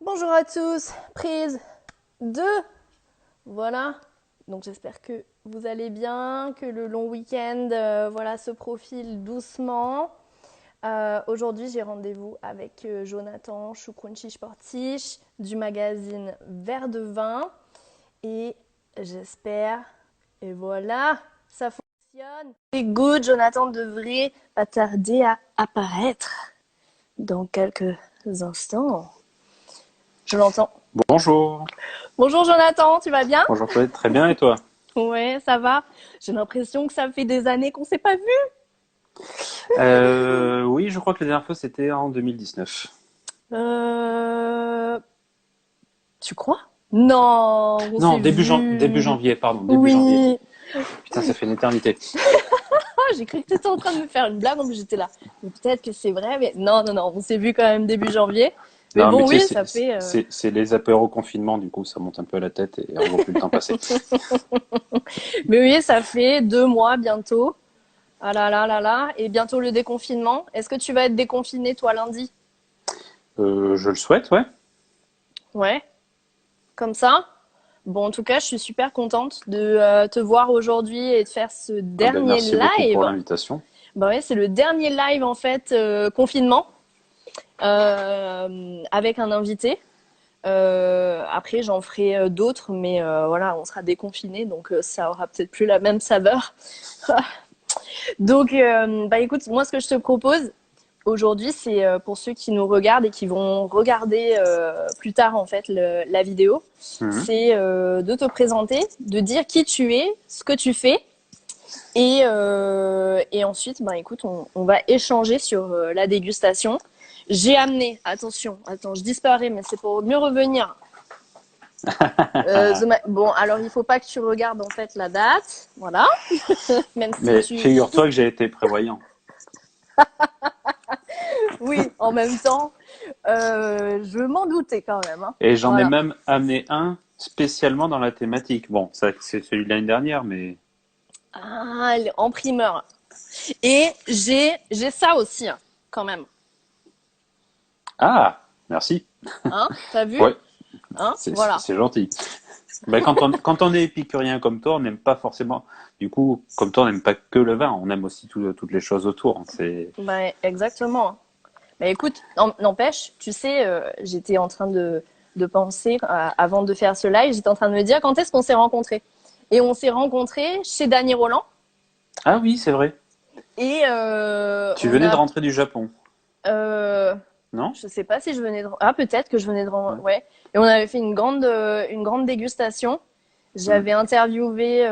Bonjour à tous, prise 2. Voilà, donc j'espère que vous allez bien, que le long week-end voilà, se profile doucement. Aujourd'hui, j'ai rendez-vous avec Jonathan Choucrounchi Sportisch du magazine Verre de Vin et j'espère, et voilà, ça fonctionne. C'est good, Jonathan devrait pas tarder à apparaître dans quelques instants. Je l'entends. Bonjour. Bonjour Jonathan, tu vas bien? Bonjour Paulette, très bien et toi? Ouais, ça va. J'ai l'impression que ça fait des années qu'on s'est pas vu. Oui, je crois que la dernière fois c'était en 2019. Euh... Tu crois? Non, on Non, s'est début vu. janvier, pardon, début janvier. Oui. Putain, ça fait une éternité. Ah, j'ai cru que tu étais en train de me faire une blague, en plus j'étais là. Mais peut-être que c'est vrai, mais non, non, non, on s'est vu quand même début janvier. Mais Non, mais bon, tu oui, sais, ça fait. c'est les apéros confinement, du coup, ça monte un peu à la tête et on voit plus le temps passer. Mais oui, ça fait 2 mois bientôt. Ah là là là là. Et bientôt le déconfinement. Est-ce que tu vas être déconfiné toi lundi? Je le souhaite, ouais. Ouais, comme ça. Bon, en tout cas, je suis super contente de te voir aujourd'hui et de faire ce Ah ben, dernier merci beaucoup pour live. l'invitation. Bah ouais, c'est le dernier live en fait confinement avec un invité. Après, j'en ferai d'autres, mais voilà, on sera déconfiné, donc ça aura peut-être plus la même saveur. Donc, bah écoute, moi, ce que je te propose aujourd'hui, c'est pour ceux qui nous regardent et qui vont regarder plus tard en fait la vidéo, Mhm. c'est de te présenter, de dire qui tu es, ce que tu fais, et ensuite, bah écoute, on va échanger sur la dégustation. J'ai amené, attention, attends, je disparais, mais c'est pour mieux revenir. Bon, alors il faut pas que tu regardes en fait la date, voilà, même si Mais tu, figure-toi que j'ai été prévoyant. oui, en même temps, je m'en doutais quand même, hein. Et j'en ai Voilà. même amené un spécialement dans la thématique. Bon, ça, c'est celui de l'année dernière, mais... Ah, en primeur. Et j'ai ça aussi, hein, quand même. Ah, merci. Hein, t'as vu? Ouais, Hein, c'est voilà. c'est gentil. Ben, quand on est épicurien comme toi, on n'aime pas forcément, du coup, comme toi, on n'aime pas que le vin, on aime aussi toutes les choses autour. C'est, Ben, exactement. Mais écoute, n'empêche, tu sais, j'étais en train de penser, avant de faire ce live, j'étais en train de me dire quand est-ce qu'on s'est rencontrés. Et on s'est rencontrés chez Danny Roland. ah oui, c'est vrai. Et Tu on venais de a, rentrer du Japon, euh, non? je sais pas si je venais de, ah peut-être que je venais de, Ouais. ouais. Et on avait fait une grande dégustation. Mhm. J'avais interviewé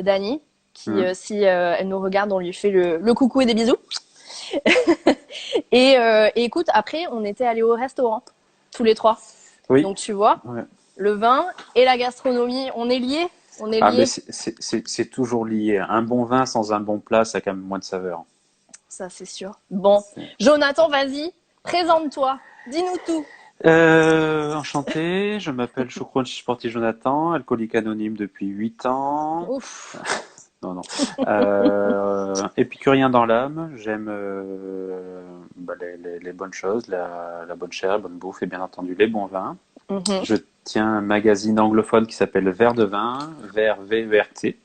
Dani, qui, Mhm. si elle nous regarde, on lui fait le coucou et des bisous. Et écoute, après, on était allés au restaurant, tous les trois. Oui. Donc tu vois, Ouais. le vin et la gastronomie, on est liés. On est Ah, mais liés. c'est toujours lié. Un bon vin sans un bon plat, ça a quand même moins de saveur. Ça, c'est sûr. Bon, Jonathan, vas-y, présente-toi. Dis-nous tout. Enchanté, je m'appelle Choucroune Sporty Jonathan, alcoolique anonyme depuis 8 ans. Ouf. Non, non. Épicurien dans l'âme, j'aime bah, les bonnes choses, la bonne chair, la bonne bouffe et bien entendu les bons vins. Mhm. Je tiens un magazine anglophone qui s'appelle Verre de Vin, VRT.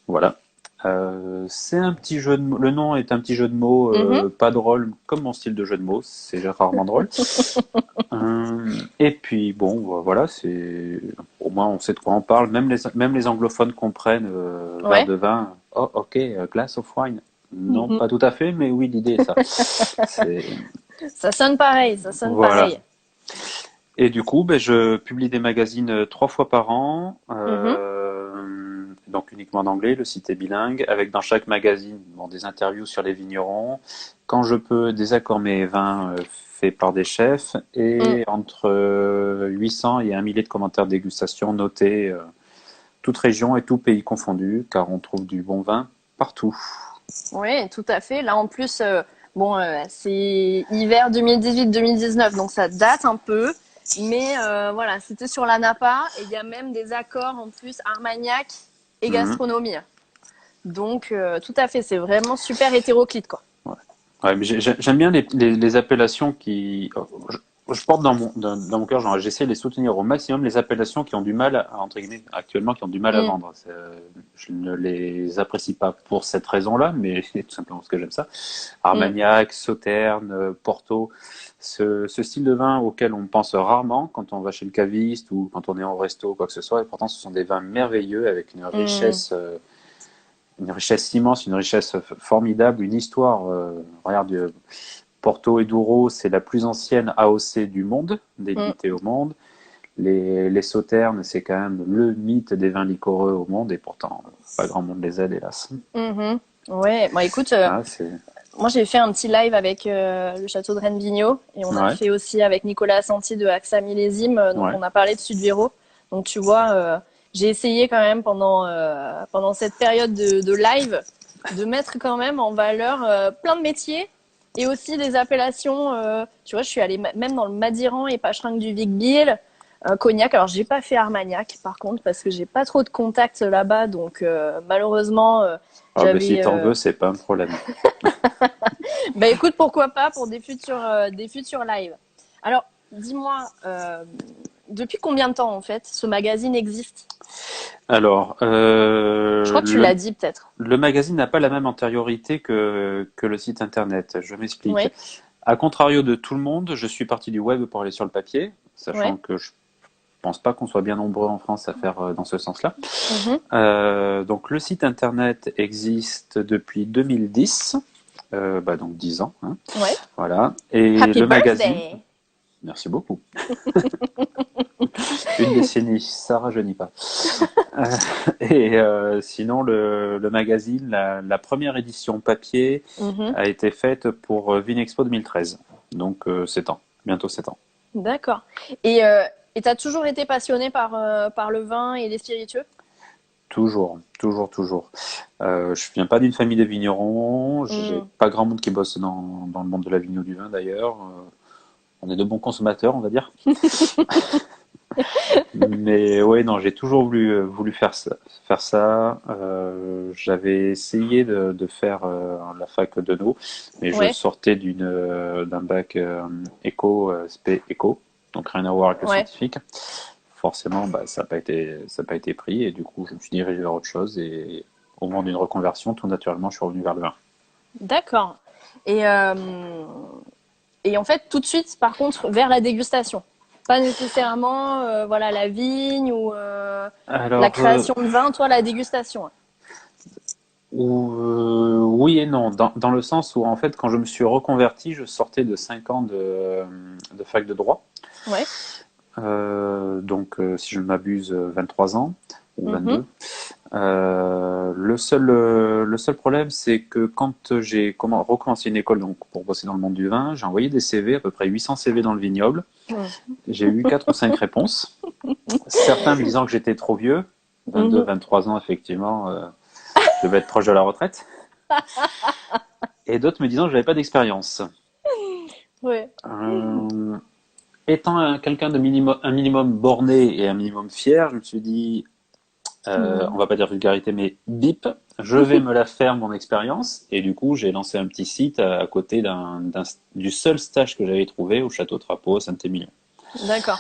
Voilà. C'est un petit jeu de mots. Le nom est un petit jeu de mots, Mhm. pas drôle, comme mon style de jeu de mots, c'est rarement drôle. Et puis bon, voilà, c'est au moins on sait de quoi on parle. Même les anglophones comprennent verre Ouais. de vin. Oh, ok, a glass of wine. Non, Mhm. pas tout à fait, mais oui, l'idée est ça. C'est Ça sonne pareil, ça sonne voilà. pareil. Et du coup, ben, je publie des magazines 3 fois par an, Mhm. donc uniquement en anglais. Le site est bilingue, avec dans chaque magazine bon, des interviews sur les vignerons. Quand je peux, des accords mets et vins faits par des chefs, Mm. et entre 800 et 1 millier de commentaires de dégustation notés, toute région et tout pays confondu, car on trouve du bon vin partout. Oui, tout à fait. Là, en plus, bon, c'est hiver 2018-2019, donc ça date un peu. Mais voilà, c'était sur la Napa et il y a même des accords en plus Armagnac et Mhm. gastronomie. Donc, tout à fait, c'est vraiment super hétéroclite, quoi. Ouais. Ouais, mais j'aime bien les appellations qui. je porte dans mon cœur, genre, j'essaie de les soutenir au maximum les appellations qui ont du mal, entre guillemets, actuellement, qui ont du mal à Mm, vendre. Je ne les apprécie pas pour cette raison-là, mais tout simplement parce que j'aime ça. mm, Armagnac, Sauternes, Porto, ce style de vin auquel on pense rarement quand on va chez le caviste ou quand on est en resto ou quoi que ce soit. Et pourtant, ce sont des vins merveilleux avec mm, une richesse immense, une richesse formidable, une histoire. Regarde, Porto et Douro, c'est la plus ancienne AOC du monde, mm, délimitée au monde. Les Sauternes, c'est quand même le mythe des vins liquoreux au monde, et pourtant, pas grand monde les aide, hélas. mhm. Ouais, bon, écoute, Ah, c'est... moi j'ai fait un petit live avec le château de Rennes-Vigneault et on a Ouais, fait aussi avec Nicolas Assanti de AXA Millésime, donc ouais. on a parlé de Sudvero. Donc tu vois, j'ai essayé quand même pendant cette période de live de mettre quand même en valeur plein de métiers et aussi des appellations. Tu vois, je suis allée même dans le Madiran et Pacheringue du Vic-Bilh, Cognac. Alors j'ai pas fait Armagnac par contre parce que j'ai pas trop de contacts là-bas, donc malheureusement Ah, ben si j'avais t'en veux, c'est pas un problème. bah écoute, pourquoi pas pour des futurs lives. Alors, dis-moi, depuis combien de temps en fait ce magazine existe? Alors, Je crois que tu l'as dit peut-être. le magazine n'a pas la même antériorité que le site internet. Je m'explique. Oui, À contrario de tout le monde, je suis parti du web pour aller sur le papier, sachant ouais. que je pense pas qu'on soit bien nombreux en France à faire dans ce sens-là. Mhm. Donc le site internet existe depuis 2010, donc 10 ans, hein, Ouais. voilà. Et Happy le magazine, birthday! merci beaucoup. Une décennie, ça rajeunit pas. Euh, sinon, le magazine, la première édition papier Mhm. a été faite pour Vinexpo 2013, donc 7 ans, bientôt 7 ans. D'accord. Et t'as toujours été passionné par le vin et les spiritueux? Toujours, toujours, toujours. Je viens pas d'une famille de vignerons. J'ai Mm. pas grand monde qui bosse dans le monde de la vigne ou du vin d'ailleurs. On est de bons consommateurs, on va dire. Mais ouais, non, j'ai toujours voulu faire ça. Faire ça. J'avais essayé de faire la fac de nos, mais je Ouais, sortais d'un bac spé éco, donc rien à voir avec le ouais. scientifique. Forcément, bah, ça n'a pas été pris, et du coup, je me suis dirigé vers autre chose, et au moment d'une reconversion, tout naturellement, je suis revenu vers le vin. D'accord. Et, euh, et en fait, tout de suite, par contre, vers la dégustation. Pas nécessairement, voilà, la vigne ou la Alors, création de vin, toi, la dégustation. oui et non, dans le sens où, en fait, quand je me suis reconverti, je sortais de 5 ans de fac de droit. Ouais. Si je ne m'abuse, 23 ans ou Mhm. 22. Le seul problème, c'est que quand j'ai recommencé une école donc, pour bosser dans le monde du vin, j'ai envoyé des CV, à peu près 800 CV dans le vignoble. Mhm. J'ai eu 4 ou 5 réponses. Certains me disant que j'étais trop vieux, 22, Mhm. 23 ans, effectivement, je devais être proche de la retraite. Et d'autres me disant que j'avais pas d'expérience. Ouais. Euh, Étant quelqu'un un minimum borné et un minimum fier, je me suis dit, on Mhm. va pas dire vulgarité, mais bip, je vais me la faire mon expérience. Et du coup, j'ai lancé un petit site à côté du seul stage que j'avais trouvé au Château Trapeau, à Saint-Émilion. D'accord.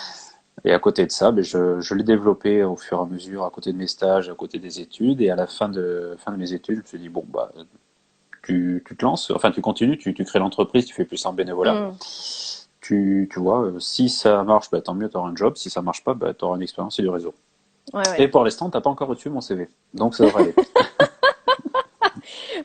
Et à côté de ça, je l'ai développé au fur et à mesure, à côté de mes stages, à côté des études. Et à la fin de mes études, je me suis dit, bon, bah, tu te lances, enfin, tu continues, tu crées l'entreprise, tu fais plus en bénévolat. Mhm. Tu vois, si ça marche, bah, tant mieux, tu auras un job. Si ça marche pas, bah, tu auras une expérience et du réseau. Ouais, Et ouais. pour l'instant, t'as pas encore reçu mon CV. Donc ça devrait aller.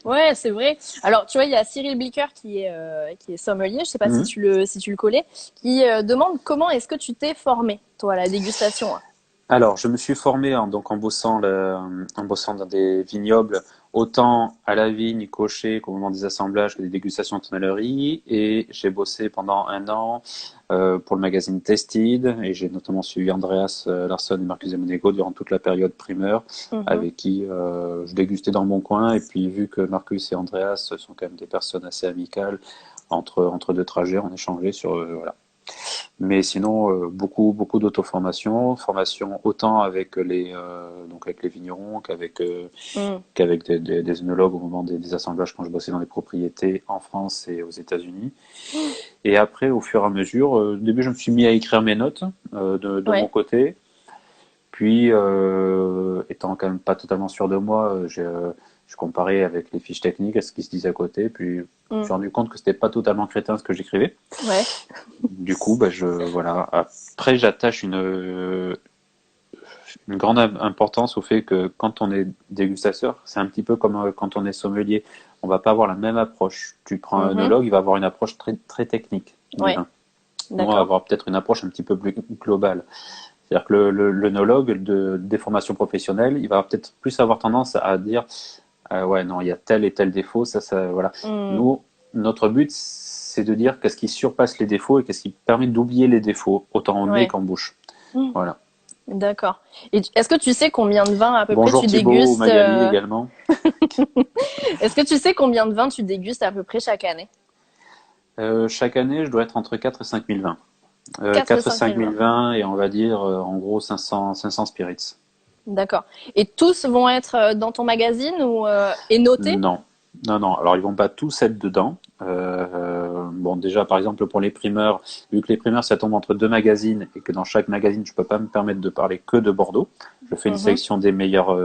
Ouais, c'est vrai. Alors, tu vois, il y a Cyril Blicker qui est sommelier, je sais pas Mhm. si tu le connais, qui demande comment est-ce que tu t'es formé, toi, à la dégustation, hein. Alors, je me suis formé en bossant dans des vignobles, autant à la vigne, cocher, qu'au moment des assemblages, que des dégustations de tonnellerie. Et j'ai bossé pendant un an pour le magazine Tasted. Et j'ai notamment suivi Andreas Larsson et Marcus Monego durant toute la période primeur, Mhm. avec qui je dégustais dans mon coin. Et puis, vu que Marcus et Andreas sont quand même des personnes assez amicales, entre deux trajets, on échangeait sur, voilà. Mais sinon, beaucoup d'auto-formation, formation autant avec donc avec les vignerons Mm. qu'avec des œnologues au moment des assemblages quand je bossais dans les propriétés en France et aux États-Unis. Et après, au fur et à mesure, au début, je me suis mis à écrire mes notes de mon Ouais. côté. Puis, étant quand même pas totalement sûr de moi, je comparais avec les fiches techniques à ce qui se disait à côté. Puis, je me Mm. suis rendu compte que c'était pas totalement crétin ce que j'écrivais. Ouais. Du coup, bah, voilà. Après, j'attache une grande importance au fait que quand on est dégustateur, c'est un petit peu comme quand on est sommelier. On va pas avoir la même approche. Tu prends un Mhm. œnologue, il va avoir une approche très, très technique du Ouais. vin. Nous, on va D'accord. avoir peut-être une approche un petit peu plus globale. C'est-à-dire que l'œnologue des formations professionnelles, il va peut-être plus avoir tendance à dire ouais, non, il y a tel et tel défaut, voilà. Mm. Nous, notre but, c'est de dire qu'est-ce qui surpasse les défauts et qu'est-ce qui permet d'oublier les défauts, autant en nez Ouais. qu'en bouche. Mm. Voilà. D'accord. Et est-ce que tu sais combien de vins à peu près Bonjour tu Thibaut ou dégustes Magali également. Est-ce que tu sais combien de vins tu dégustes à peu près chaque année? Chaque année, je dois être entre 4 et 5 000 vins. 4 et 4 et 5 5 000 000 vins. vins et on va dire en gros 500 spirits. D'accord. Et tous vont être dans ton magazine ou et notés? Non, non, non. Alors, ils vont pas tous être dedans. Bon, déjà, par exemple, pour les primeurs, vu que les primeurs, ça tombe entre deux magazines et que dans chaque magazine, je peux pas me permettre de parler que de Bordeaux. Je fais une Mhm. sélection des meilleures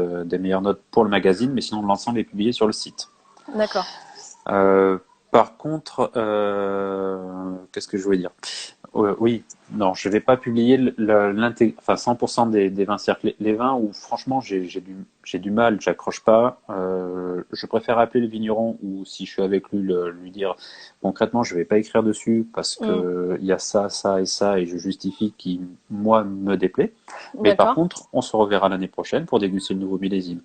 notes pour le magazine, mais sinon, l'ensemble est publié sur le site. D'accord. Euh, Par contre, qu'est-ce que je voulais dire? Oui, non, je vais pas publier enfin 100% des vins cerclés. Les vins où franchement j'ai du mal, j'accroche pas. Je préfère appeler le vigneron ou si je suis avec lui lui dire concrètement je vais pas écrire dessus parce Mm. que il y a ça, ça et ça et je justifie qui moi me déplaît. Mais par D'accord. contre, on se reverra l'année prochaine pour déguster le nouveau millésime.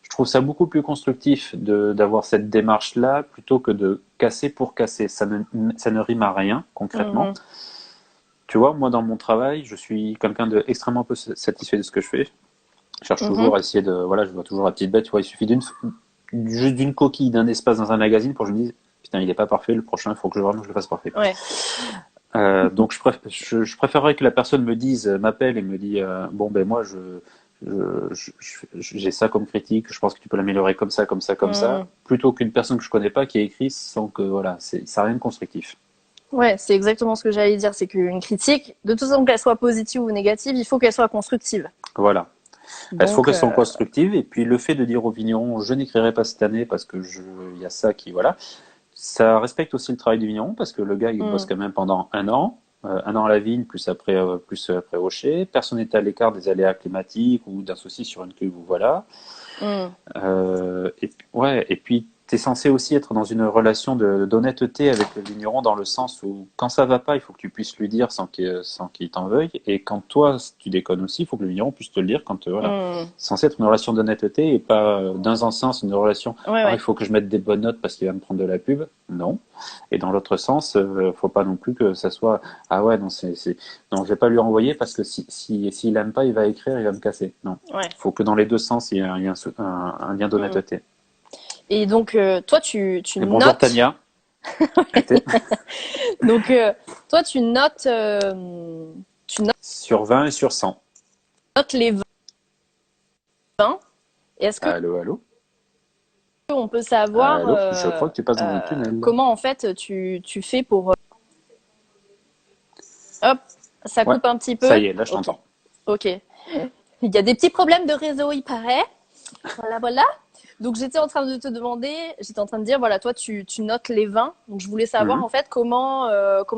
Je trouve ça beaucoup plus constructif d'avoir cette démarche-là plutôt que de casser pour casser. Ça ne rime à rien concrètement. Mhm. Tu vois, moi dans mon travail, je suis quelqu'un de extrêmement peu satisfait de ce que je fais. Je cherche Mhm. toujours à essayer de, voilà, je vois toujours la petite bête. Tu vois, il suffit juste d'une coquille, d'un espace dans un magazine pour que je me dise, putain, il est pas parfait. Le prochain, il faut que vraiment je le fasse parfait. Ouais. Donc je préférerais que la personne me dise, m'appelle et me dit, bon ben moi j'ai ça comme critique. Je pense que tu peux l'améliorer comme ça, Mm. plutôt qu'une personne que je connais pas qui a écrit sans que voilà, ça n'a rien de constructif. Ouais, c'est exactement ce que j'allais dire. C'est qu'une critique, de toute façon, qu'elle soit positive ou négative, il faut qu'elle soit constructive. Voilà. Il faut Donc, qu'elles soient constructives. Et puis le fait de dire aux vignerons, je n'écrirai pas cette année parce que il y a ça qui, voilà, ça respecte aussi le travail du vigneron parce que le gars, il bosse mm. quand même pendant un an à la vigne, plus après au chai. Personne n'est à l'écart des aléas climatiques ou d'un souci sur une cuve ou voilà. Mm. Ouais, et puis tu es censé aussi être dans une relation d'honnêteté avec le vigneron dans le sens où quand ça va pas, il faut que tu puisses lui dire sans qu'il t'en veuille. Et quand toi, tu déconnes aussi, il faut que le vigneron puisse te le dire quand, voilà. Mm. C'est censé être une relation d'honnêteté et pas dans un sens une relation, Ouais, ah, il ouais. faut que je mette des bonnes notes parce qu'il va me prendre de la pub. Non. Et dans l'autre sens, faut pas non plus que ça soit, ah ouais, non, non, je vais pas lui envoyer parce que s'il aime pas, il va écrire, il va me casser. Non. Ouais. Faut que dans les deux sens, il y ait un lien Mm. d'honnêteté. Et donc, toi, tu Et bonjour notes. Tania. Été. Donc, toi, tu Sur 20 et sur 100. notes les vins. Est-ce que Allô, allô. on peut savoir Allô, je crois que tu passes dans un tunnel. comment en fait tu fais pour hop, ça Ouais, coupe un petit ça peu. y est, là je Ok, t'entends. ok. Il y a des petits problèmes de réseau, il paraît. Voilà, voilà. Donc j'étais en train de te demander, j'étais en train de dire, voilà, toi tu notes les vins. Donc je voulais savoir Mhm. en fait comment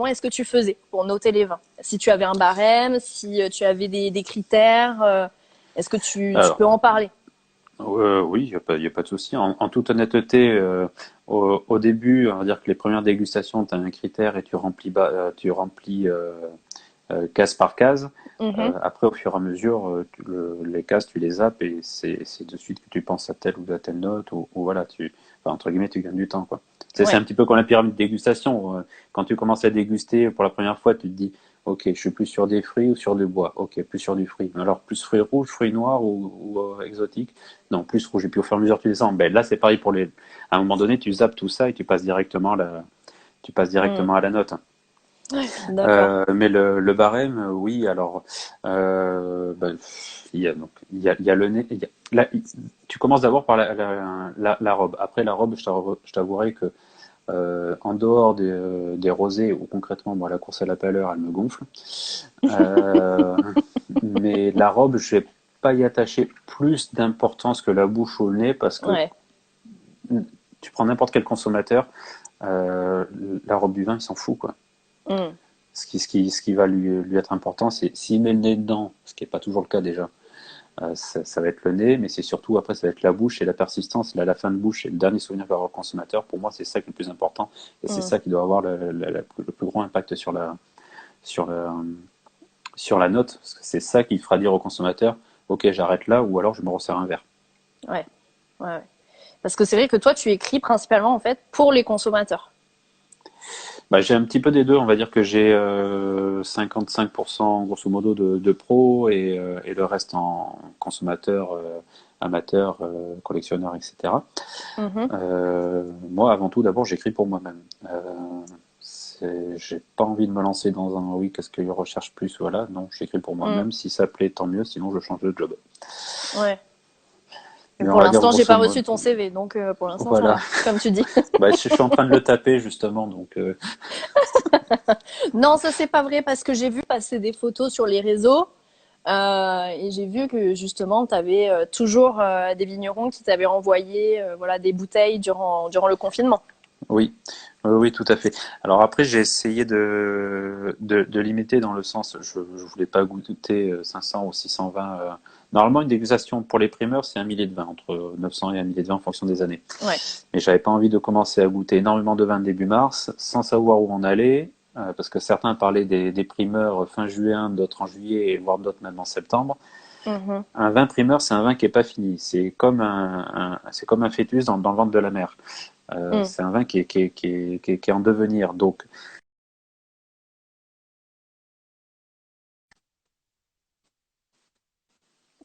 est-ce que tu faisais pour noter les vins. Si tu avais un barème, si tu avais des critères, est-ce que tu peux Alors, en parler? oui, y a pas de souci. En toute honnêteté, au début, on va dire que les premières dégustations, tu as un critère et tu remplis case par case. Mhm. Après, au fur et à mesure, les cases, tu les zappes et c'est de suite que tu penses à telle ou à telle note ou voilà, enfin, entre guillemets, tu gagnes du temps, quoi. C'est un Ouais. petit peu comme la pyramide de dégustation. Quand tu commences à déguster pour la première fois, tu te dis, ok, je suis plus sur des fruits ou sur du bois. Ok, plus sur du fruit. Alors, plus fruits rouges, fruits noirs ou exotiques. Non, plus rouge. Et puis au fur et à mesure, tu descends. Ben là, c'est pareil pour À un moment donné, tu zappes tout ça et tu passes directement Mm. à la note. D'accord. Mais le barème, oui, alors, il y a le nez. Tu commences d'abord par la robe. Après la robe, je t'avouerai que en dehors des rosés, où concrètement, moi, la course à la pâleur, elle me gonfle. Euh, mais la robe, je vais pas y attacher plus d'importance que la bouche ou le nez parce que Ouais. tu prends n'importe quel consommateur, euh, la robe du vin, il s'en fout, quoi. Mm. Ce qui va lui être important, c'est s'il met le nez dedans, ce qui n'est pas toujours le cas déjà, ça va être le nez, mais c'est surtout après, ça va être la bouche et la persistance. Là, la fin de bouche et le dernier souvenir que va avoir le consommateur, pour moi, c'est ça qui est le plus important et c'est Mm. ça qui doit avoir le plus gros impact sur, le, sur la note, parce que c'est ça qui fera dire au consommateur, ok, j'arrête là ou alors je me resserre un verre. Ouais. Ouais, ouais. Parce que c'est vrai que toi, tu écris principalement en fait pour les consommateurs. Bah, j'ai un petit peu des deux, on va dire que j'ai 55% grosso modo de pro et le reste en consommateur, amateur, collectionneur, etc. Mhm. Moi, avant tout, d'abord, j'écris pour moi-même. J'ai pas envie de me lancer dans un oui, qu'est-ce que je recherche plus, voilà. Non, j'écris pour Mm. moi-même. Si ça plaît, tant mieux, sinon je change de job. Ouais. Mais Mais on pour va dire l'instant, j'ai pas grosso modo. reçu ton CV, donc pour l'instant, ça Voilà. va, comme tu dis. Bah, je suis en train de le taper justement, donc Non, ça c'est pas vrai parce que j'ai vu passer des photos sur les réseaux et j'ai vu que justement, tu avais toujours des vignerons qui t'avaient envoyé voilà, des bouteilles durant le confinement. oui, oui, oui, tout à fait. Alors après, j'ai essayé de limiter dans le sens, je voulais pas goûter 500 ou 620. Normalement, une dégustation pour les primeurs, c'est un millier de vin, entre 900 et un millier de vin en fonction des années. Ouais. Mais j'avais pas envie de commencer à goûter énormément de vin début mars, sans savoir où on allait, parce que certains parlaient des primeurs fin juin, d'autres en juillet, et voire d'autres même en septembre. Mhm. Un vin primeur, c'est un vin qui est pas fini. C'est comme c'est comme un fœtus dans le ventre de la mer. Mm. C'est un vin qui est en devenir. Donc,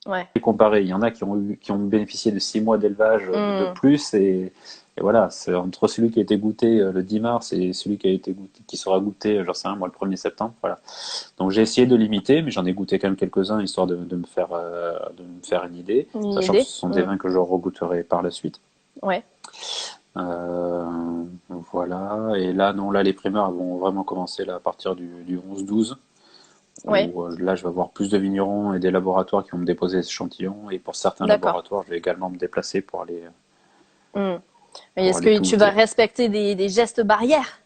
Ouais. comparé, il y en a qui ont bénéficié de 6 mois d'élevage de Mm. plus. Et voilà, c'est entre celui qui a été goûté le 10 mars et celui qui a été goûté, qui sera goûté, j'en sais rien, moi, le 1er septembre. Voilà. Donc, j'ai essayé de limiter, mais j'en ai goûté quand même quelques-uns, histoire de me faire une idée, Une sachant que idée? ce sont des Mm. vins que je regoûterai par la suite. Ouais. Euh, voilà. Et là, non, là, les primeurs vont vraiment commencer là, à partir du 11-12. Ouais. Où là, je vais avoir plus de vignerons et des laboratoires qui vont me déposer des échantillons. Et pour certains D'accord. laboratoires, je vais également me déplacer Mm. Et pour est-ce aller que tout tu vas goûter. respecter des gestes barrières?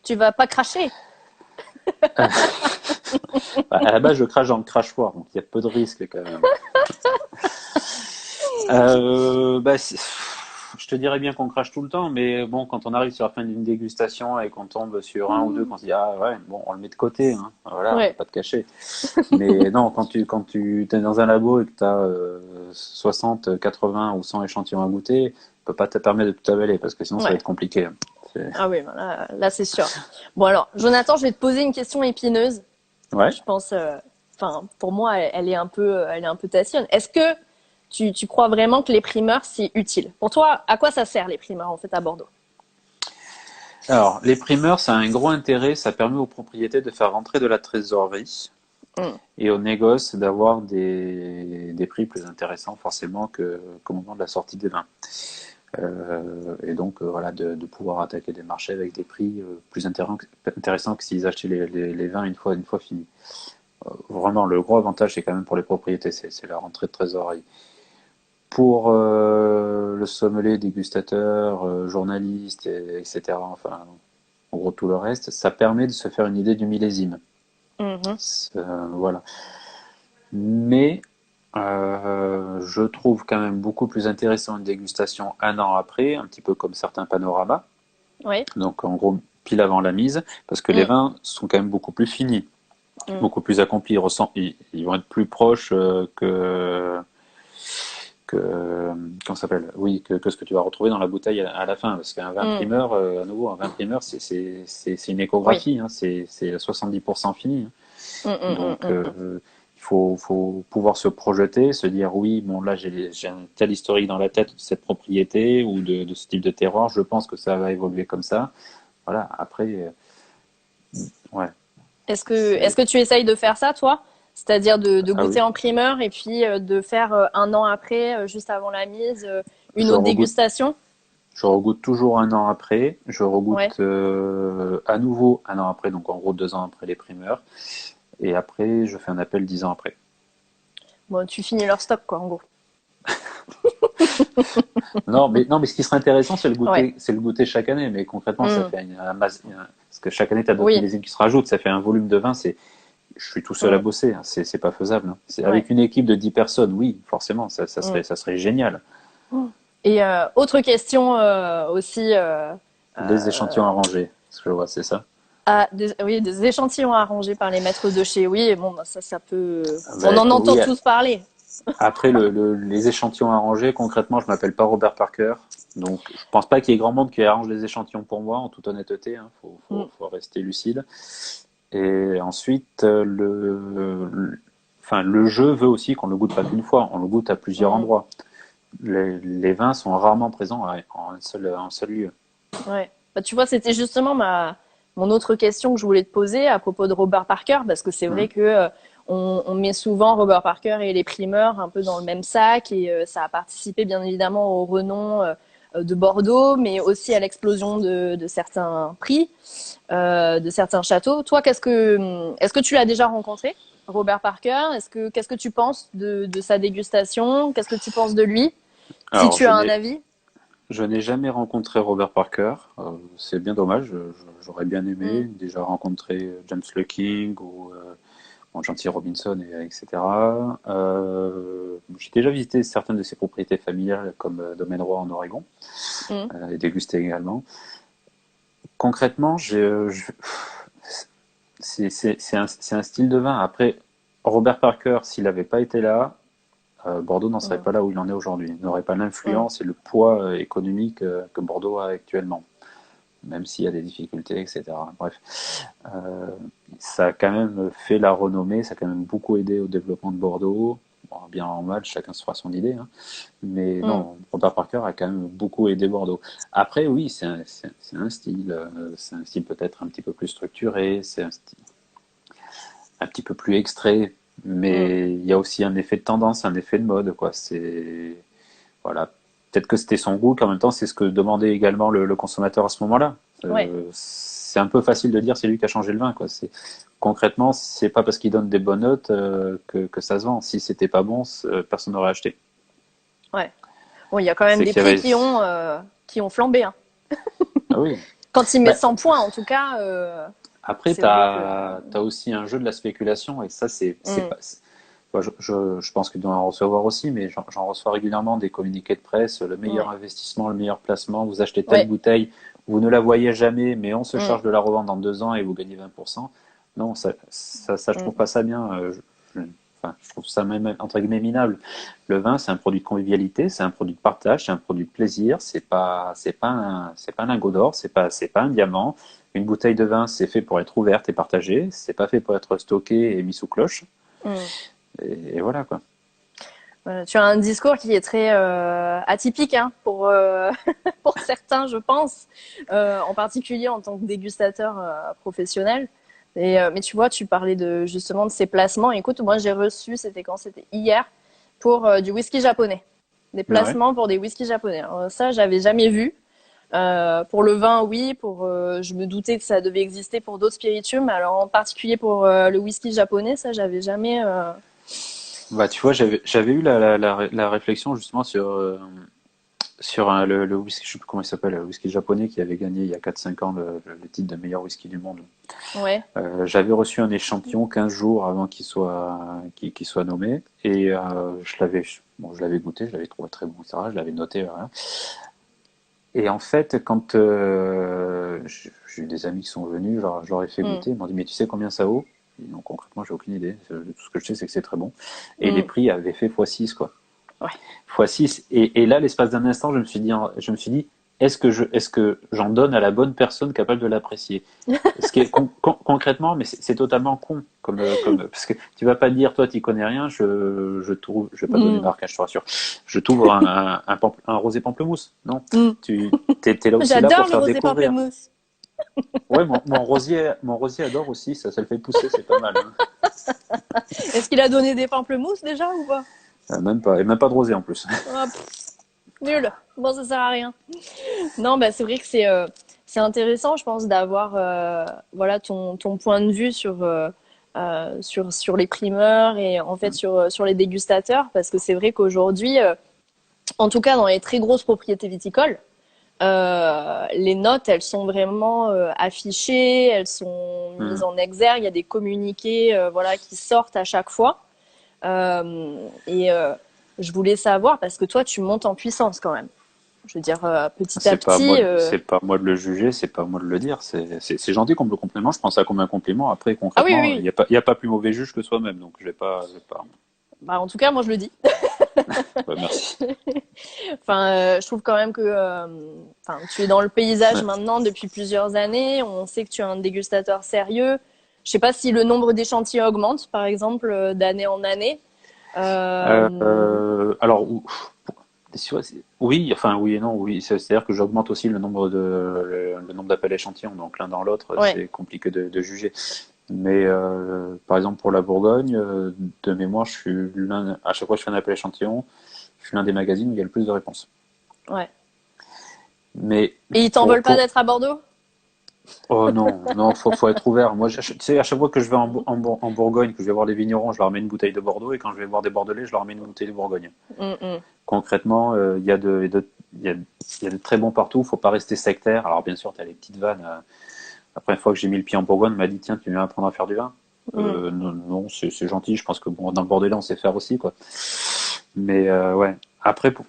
Tu vas pas cracher? Bah, à la base, je crache dans le crachoir, donc il y a peu de risques quand même. Bah, je te dirais bien qu'on crache tout le temps, mais bon, quand on arrive sur la fin d'une dégustation et qu'on tombe sur un ou deux, qu'on se dit ah ouais, bon, on le met de côté, hein, voilà, on va Ouais. pas te cacher. Mais non, quand tu es dans un labo et que tu as 60, 80 ou 100 échantillons à goûter, tu peux pas te permettre de tout avaler parce que sinon ça va Ouais. être compliqué, hein. Ah oui, ben là c'est sûr. Bon alors, Jonathan, je vais te poser une question épineuse. Ouais. Je pense, enfin, pour moi, elle est un peu tacienne. Est-ce que tu crois vraiment que les primeurs, c'est utile? Pour toi, à quoi ça sert les primeurs, en fait, à Bordeaux? Alors, les primeurs, ça a un gros intérêt, ça permet aux propriétés de faire rentrer de la trésorerie Hmm. et aux négoces d'avoir des prix plus intéressants forcément qu'au moment de la sortie des vins. Et donc, voilà, de pouvoir attaquer des marchés avec des prix plus intéressants que s'ils achetaient les vins une fois finis. Vraiment, le gros avantage, c'est quand même pour les propriétés, c'est la rentrée de trésorerie. Pour le sommelier, dégustateur, journaliste, etc., enfin, en gros tout le reste, ça permet de se faire une idée du millésime. Mhm. Voilà. Mais je trouve quand même beaucoup plus intéressant une dégustation un an après, un petit peu comme certains panoramas, Oui. donc en gros pile avant la mise, parce que les Hmm. vins sont quand même beaucoup plus finis, Hmm. beaucoup plus accomplis, ils vont être plus proches comment ça s'appelle? Oui, que ce que tu vas retrouver dans la bouteille à la fin. Parce qu'un vin Hmm. primeur, à nouveau, un vin primeur, c'est une Oui. échographie, hein, c'est 70% fini, hein. Hmm, hmm, hmm, Donc, hmm, hmm. faut pouvoir se projeter, se dire oui, bon, là, j'ai un tel historique dans la tête de cette propriété ou de ce type de terroir, je pense que ça va évoluer comme ça. Voilà, après, Ouais. Est-ce que tu essayes de faire ça, toi? C'est-à-dire de Ah goûter oui. en primeur et puis de faire un an après, juste avant la mise, une Je autre regoute, dégustation? je regoute toujours un an après. Je Ouais. regoute à nouveau un an après, donc en gros 2 ans après les primeurs. Et après, je fais un appel 10 ans après. Bon, tu finis leur stock, quoi, en gros. Non, mais ce qui serait intéressant, Ouais. c'est le goûter chaque année. Mais concrètement, ça Mm. fait parce que chaque année, tu as d'autres Oui. millésimes qui se rajoutent. Ça fait un volume de vin. Je suis tout seul à Mm. bosser. Hein. C'est pas faisable. Hein. C'est Ouais. avec une équipe de 10 personnes. Oui, forcément, Mm. ça serait génial. Et autre question aussi, Les euh, échantillons arrangés, ce que je vois, c'est ça. oui, des échantillons arrangés par les maîtres de chez. Oui, et bon, bah, ça peut. On Ben, en entend oui, tous parler. après, les échantillons arrangés, concrètement, je m'appelle pas Robert Parker. Donc, je pense pas qu'il y ait grand monde qui arrange les échantillons pour moi, en toute honnêteté. Hein, Mm. faut rester lucide. Et ensuite, enfin, le jeu veut aussi qu'on le goûte pas qu'une fois, on le goûte à plusieurs Mm. endroits. Les vins sont rarement présents en un seul lieu. Ouais. Bah, tu vois, c'était justement mon autre question que je voulais te poser à propos de Robert Parker, parce que c'est Mhm. vrai que on met souvent Robert Parker et les primeurs un peu dans le même sac, et ça a participé bien évidemment au renom de Bordeaux, mais aussi à l'explosion de certains prix, de certains châteaux. Toi, est-ce que tu l'as déjà rencontré, Robert Parker? Qu'est-ce que tu penses de sa dégustation? Qu'est-ce que tu penses de lui? Si Alors, tu as un avis. je n'ai jamais rencontré Robert Parker. C'est bien dommage. J'aurais bien aimé Mm, déjà rencontrer James Lucking ou bon, Gentil Robinson, etc. J'ai déjà visité certaines de ses propriétés familiales, comme Domaine Roi en Oregon, mm, et dégusté également. Concrètement, c'est un style de vin. Après, Robert Parker, s'il n'avait pas été là, Bordeaux n'en serait mm, pas là où il en est aujourd'hui. Il n'aurait pas mm. l'influence et le poids économique que Bordeaux a actuellement, même s'il y a des difficultés, etc. Bref, euh, ça a quand même fait la renommée, ça a quand même beaucoup aidé au développement de Bordeaux. Bon, bien en mal, chacun se fera son idée, hein. Mais Mm. non, Robert Parker a quand même beaucoup aidé Bordeaux. Après, oui, c'est un style peut-être un petit peu plus structuré, c'est un style un petit peu plus extrait, Mm. mais il y a aussi un effet de tendance, un effet de mode, quoi. C'est voilà, peut-être que c'était son goût, qu'en même temps c'est ce que demandait également le consommateur à ce moment-là. Ouais. C'est un peu facile de dire c'est lui qui a changé le vin, quoi. C'est concrètement, c'est pas parce qu'il donne des bonnes notes que ça se vend. Si c'était pas bon, personne n'aurait acheté. Ouais. Bon, il y a quand même C'est des qu'il y prix avait qui ont flambé, hein. ah oui. Quand il met Bah, 100 points, en tout cas, après, c'est vrai que. t'as aussi un jeu de la spéculation et ça, c'est Mm, pas. Moi, je pense qu'il doit en recevoir aussi, mais j'en reçois régulièrement des communiqués de presse, le meilleur ouais. investissement, le meilleur placement, vous achetez telle Ouais. bouteille, vous ne la voyez jamais, mais on se Mm, charge de la revendre dans 2 ans et vous gagnez 20%. Non, je trouve mm, pas ça bien. Enfin, je trouve ça même, entre guillemets, minable. Le vin, c'est un produit de convivialité, c'est un produit de partage, c'est un produit de plaisir, c'est pas un lingot d'or, c'est pas un diamant. Une bouteille de vin, c'est fait pour être ouverte et partagée, c'est pas fait pour être stocké et mis sous cloche. mm. Et voilà, quoi. Voilà, tu as un discours qui est très atypique, hein, pour, pour certains, je pense, en particulier en tant que dégustateur professionnel. Mais tu vois, tu parlais justement de ces placements. Écoute, moi j'ai reçu, c'était quand? C'était hier, pour du whisky japonais. Des Ouais. placements pour des whisky japonais. Alors, ça, j'avais jamais vu. Pour le vin, oui. Je me doutais que ça devait exister pour d'autres spiritueux, mais alors en particulier pour le whisky japonais, ça, j'avais jamais. Bah, tu vois, j'avais eu la réflexion justement sur le whisky, je sais plus comment il s'appelle, le whisky japonais qui avait gagné il y a 4 5 ans le titre de meilleur whisky du monde. Ouais. J'avais reçu un échantillon 15 jours avant qu'il soit nommé et je l'avais goûté, je l'avais trouvé très bon, etc. Je l'avais noté, voilà. Et en fait, quand j'ai eu des amis qui sont venus, je leur ai fait Mm, goûter, ils m'ont dit mais tu sais combien ça vaut? Et donc concrètement, j'ai aucune idée. Tout ce que je sais, c'est que c'est très bon. Et les mm. prix avaient fait x6, quoi. Ouais. X6. Et là, l'espace d'un instant, je me suis dit, est-ce que j'en donne à la bonne personne capable de l'apprécier? Ce qui est concrètement, mais c'est totalement con, parce que tu vas pas dire, toi, tu connais rien, je vais pas donner de Mm, marque, hein, je te rassure. Je t'ouvre un rosé pamplemousse. Non, mm. t'es là aussi là J'adore pour le faire rosé découvrir. pamplemousse. Ouais, mon rosier adore aussi, ça le fait pousser, c'est pas mal, hein. Est-ce qu'il a donné des pamplemousses déjà ou pas? Même pas, et même pas de rosier en plus. Ah, nul. Bon, ça sert à rien. Non, bah c'est vrai que c'est intéressant, je pense, d'avoir voilà ton point de vue sur les primeurs et en fait sur les dégustateurs, parce que c'est vrai qu'aujourd'hui, en tout cas dans les très grosses propriétés viticoles, les notes, elles sont vraiment affichées, elles sont mises Hmm. en exergue. Il y a des communiqués, voilà, qui sortent à chaque fois. Et je voulais savoir parce que toi, tu montes en puissance quand même. Je veux dire, petit à petit. C'est pas à moi de le juger, c'est pas à moi de le dire. C'est gentil comme le compliment. Je prends ça comme un compliment. Après, Ah oui, concrètement, oui. il y a pas plus mauvais juge que soi-même. Donc, je vais pas. Bah, en tout cas, moi, je le dis. Ouais, merci. Enfin, je trouve quand même que, enfin, tu es dans le paysage Ouais. maintenant depuis plusieurs années. On sait que tu es un dégustateur sérieux. Je sais pas si le nombre d'échantillons augmente, par exemple, d'année en année. Euh, Alors, oui, enfin oui et non, oui. C'est-à-dire que j'augmente aussi le nombre d'appels échantillons. Donc l'un dans l'autre, ouais. c'est compliqué de juger. Mais par exemple pour la Bourgogne, de mémoire, à chaque fois que je fais un appel échantillon, je suis l'un des magazines où il y a le plus de réponses. Ouais. Mais Et ils t'en veulent pas pour d'être à Bordeaux? oh non, non, faut être ouvert. Moi, tu sais, à chaque fois que je vais en Bourgogne, que je vais voir des vignerons, je leur mets une bouteille de Bordeaux, et quand je vais voir des Bordelais, je leur mets une bouteille de Bourgogne. Mm, mm. Concrètement, il y a de très bons partout. Faut pas rester sectaire. Alors bien sûr, tu as les petites vannes. La première fois que j'ai mis le pied en Bourgogne, on m'a dit tiens, tu viens apprendre à faire du vin. Mm. Non, non, c'est gentil. Je pense que bon, dans le Bordelais, on sait faire aussi, quoi. Mais ouais. Après, pour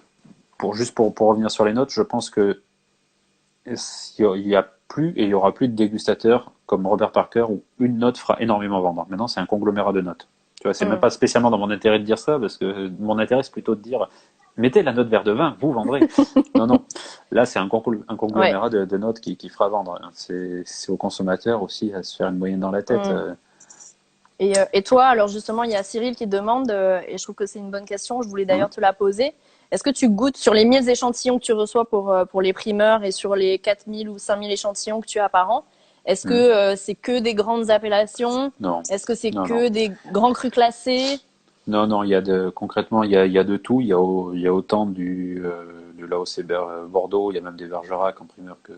revenir sur les notes, je pense que il y a plus et il y aura plus de dégustateurs comme Robert Parker où une note fera énormément vendre. Maintenant, c'est un conglomérat de notes. Tu vois, c'est même Mm. pas spécialement dans mon intérêt de dire ça parce que mon intérêt c'est plutôt de dire mettez la note verre de vin, vous vendrez. Non, non. Là, c'est un Ouais. conglomérat de notes qui fera vendre. C'est aux consommateurs aussi à se faire une moyenne dans la tête. Mm. Et toi, alors justement, il y a Cyril qui demande, et je trouve que c'est une bonne question, je voulais Hein. d'ailleurs te la poser. Est-ce que tu goûtes sur les 1000 échantillons que tu reçois pour les primeurs et sur les 4000 ou 5000 échantillons que tu as par an? Est-ce que Hmm. c'est que des grandes appellations? Non, Est-ce que c'est non, non. que des grands crus classés? Non, non, concrètement, il y a de tout. Il y a autant de l'AOC Bordeaux, il y a même des Bergerac en primeur que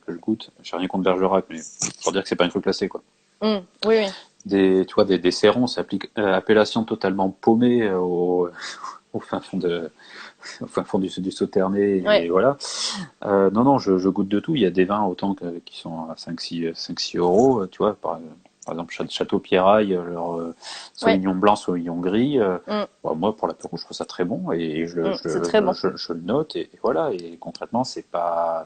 je goûte. J'ai rien contre Bergerac, mais pour dire que c'est pas une truc classé, quoi. Oui, oui. Tu vois, des Cérons, c'est appellation totalement paumée au fin fond au fin fond du Sauternay, et Ouais. voilà. Non, non, je goûte de tout. Il y a des vins qui sont à 5-6 euros, tu vois, par exemple, Château Pierraille, leur Ouais. Sauvignon blanc, Sauvignon gris. Mm, Bah, moi, pour l'apéro, je trouve ça très bon et c'est très bon. je le note et voilà. Et concrètement, c'est pas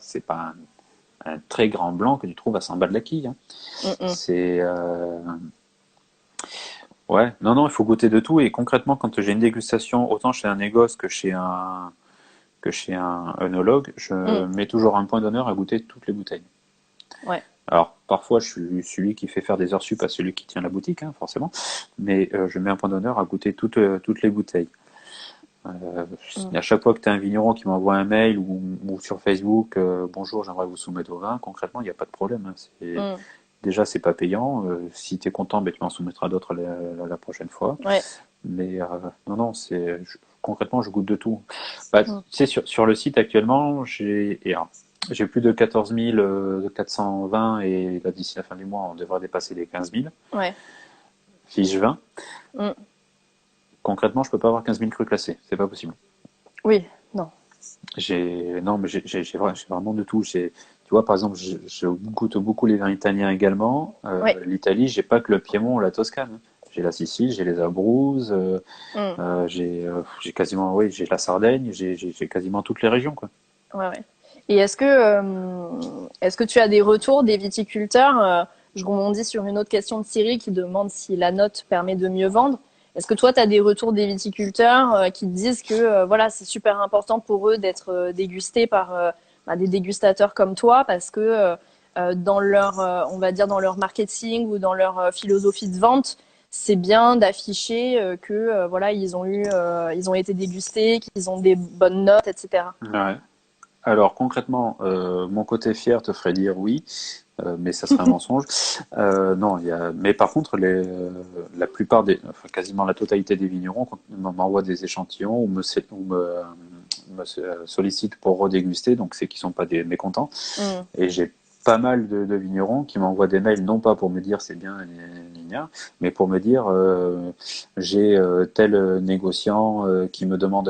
un très grand blanc que tu trouves à 100 balles la quille, hein. Mm, mm. C'est ouais, non, non, il faut goûter de tout. Et concrètement, quand j'ai une dégustation, autant chez un négoce que chez un œnologue, je Mm. mets toujours un point d'honneur à goûter toutes les bouteilles. Ouais. Alors, parfois, je suis celui qui fait faire des heures sup à celui qui tient la boutique, hein, forcément, mais je mets un point d'honneur à goûter toutes les bouteilles. Mm, À chaque fois que tu as un vigneron qui m'envoie un mail ou sur Facebook, bonjour, j'aimerais vous soumettre au vin, concrètement, il n'y a pas de problème, hein. mm. Déjà, c'est pas payant. Si tu es content, ben, tu m'en soumettras d'autres la prochaine fois. Ouais. Mais non, non, concrètement, je goûte de tout. Bah, tu Mm. sais, sur le site actuellement, j'ai plus de 14 420 et là, d'ici la fin du mois, on devrait dépasser les 15 000 Ouais. fiches 20. Mm. Concrètement, je peux pas avoir 15 000 crus classés. C'est pas possible. Oui. Non. Non, mais j'ai vraiment de tout. Tu vois, par exemple, je goûte beaucoup les vins italiens également. Ouais. L'Italie, j'ai pas que le Piémont ou la Toscane, hein. J'ai la Sicile, j'ai les Abruzzes, Mm. j'ai quasiment, oui, j'ai la Sardaigne, j'ai quasiment toutes les régions, quoi. Ouais, ouais. Et est-ce que tu as des retours des viticulteurs? Je rebondis sur une autre question de Cyril qui demande si la note permet de mieux vendre. Est-ce que toi, tu as des retours des viticulteurs qui te disent que voilà, c'est super important pour eux d'être dégustés par bah, des dégustateurs comme toi parce que dans leur, on va dire, dans leur marketing ou dans leur philosophie de vente, c'est bien d'afficher que voilà, ils ont été dégustés, qu'ils ont des bonnes notes, etc. Ouais. Alors concrètement, mon côté fier te ferait dire oui, mais ça serait un mensonge. Non, mais par contre, la plupart enfin, quasiment la totalité des vignerons quand m'envoient des échantillons ou me sollicitent pour redéguster, donc c'est qu'ils sont pas des mécontents. Mm. Et j'ai pas mal de vignerons qui m'envoient des mails, non pas pour me dire c'est bien, mais pour me dire j'ai tel négociant qui me demande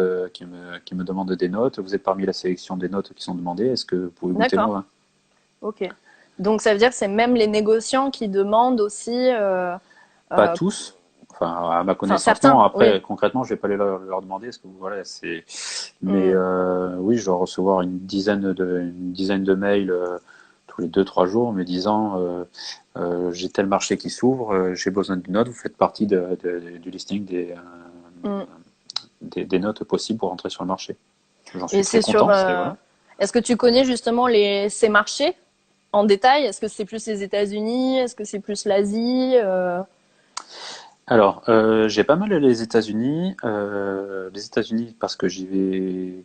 des notes. Vous êtes parmi la sélection des notes qui sont demandées. Est-ce que vous pouvez goûter mon D'accord. vin? Ok. Donc ça veut dire que c'est même les négociants qui demandent aussi, Pas euh, tous. Enfin, à ma enfin connaissance, non. certains, oui. Après, concrètement, je vais pas aller leur demander. Est-ce que voilà, c'est. Mais Mm. oui, je dois recevoir une dizaine de mails tous les 2, 3 jours, me disant j'ai tel marché qui s'ouvre, j'ai besoin d'une note. Vous faites partie du listing Mm. des notes possibles pour entrer sur le marché. J'en Et suis très c'est sur. content. C'est voilà. Est-ce que tu connais justement ces marchés en détail? Est-ce que c'est plus les États-Unis? Est-ce que c'est plus l'Asie? Alors, j'ai pas mal les États-Unis. Les États-Unis parce que j'y vais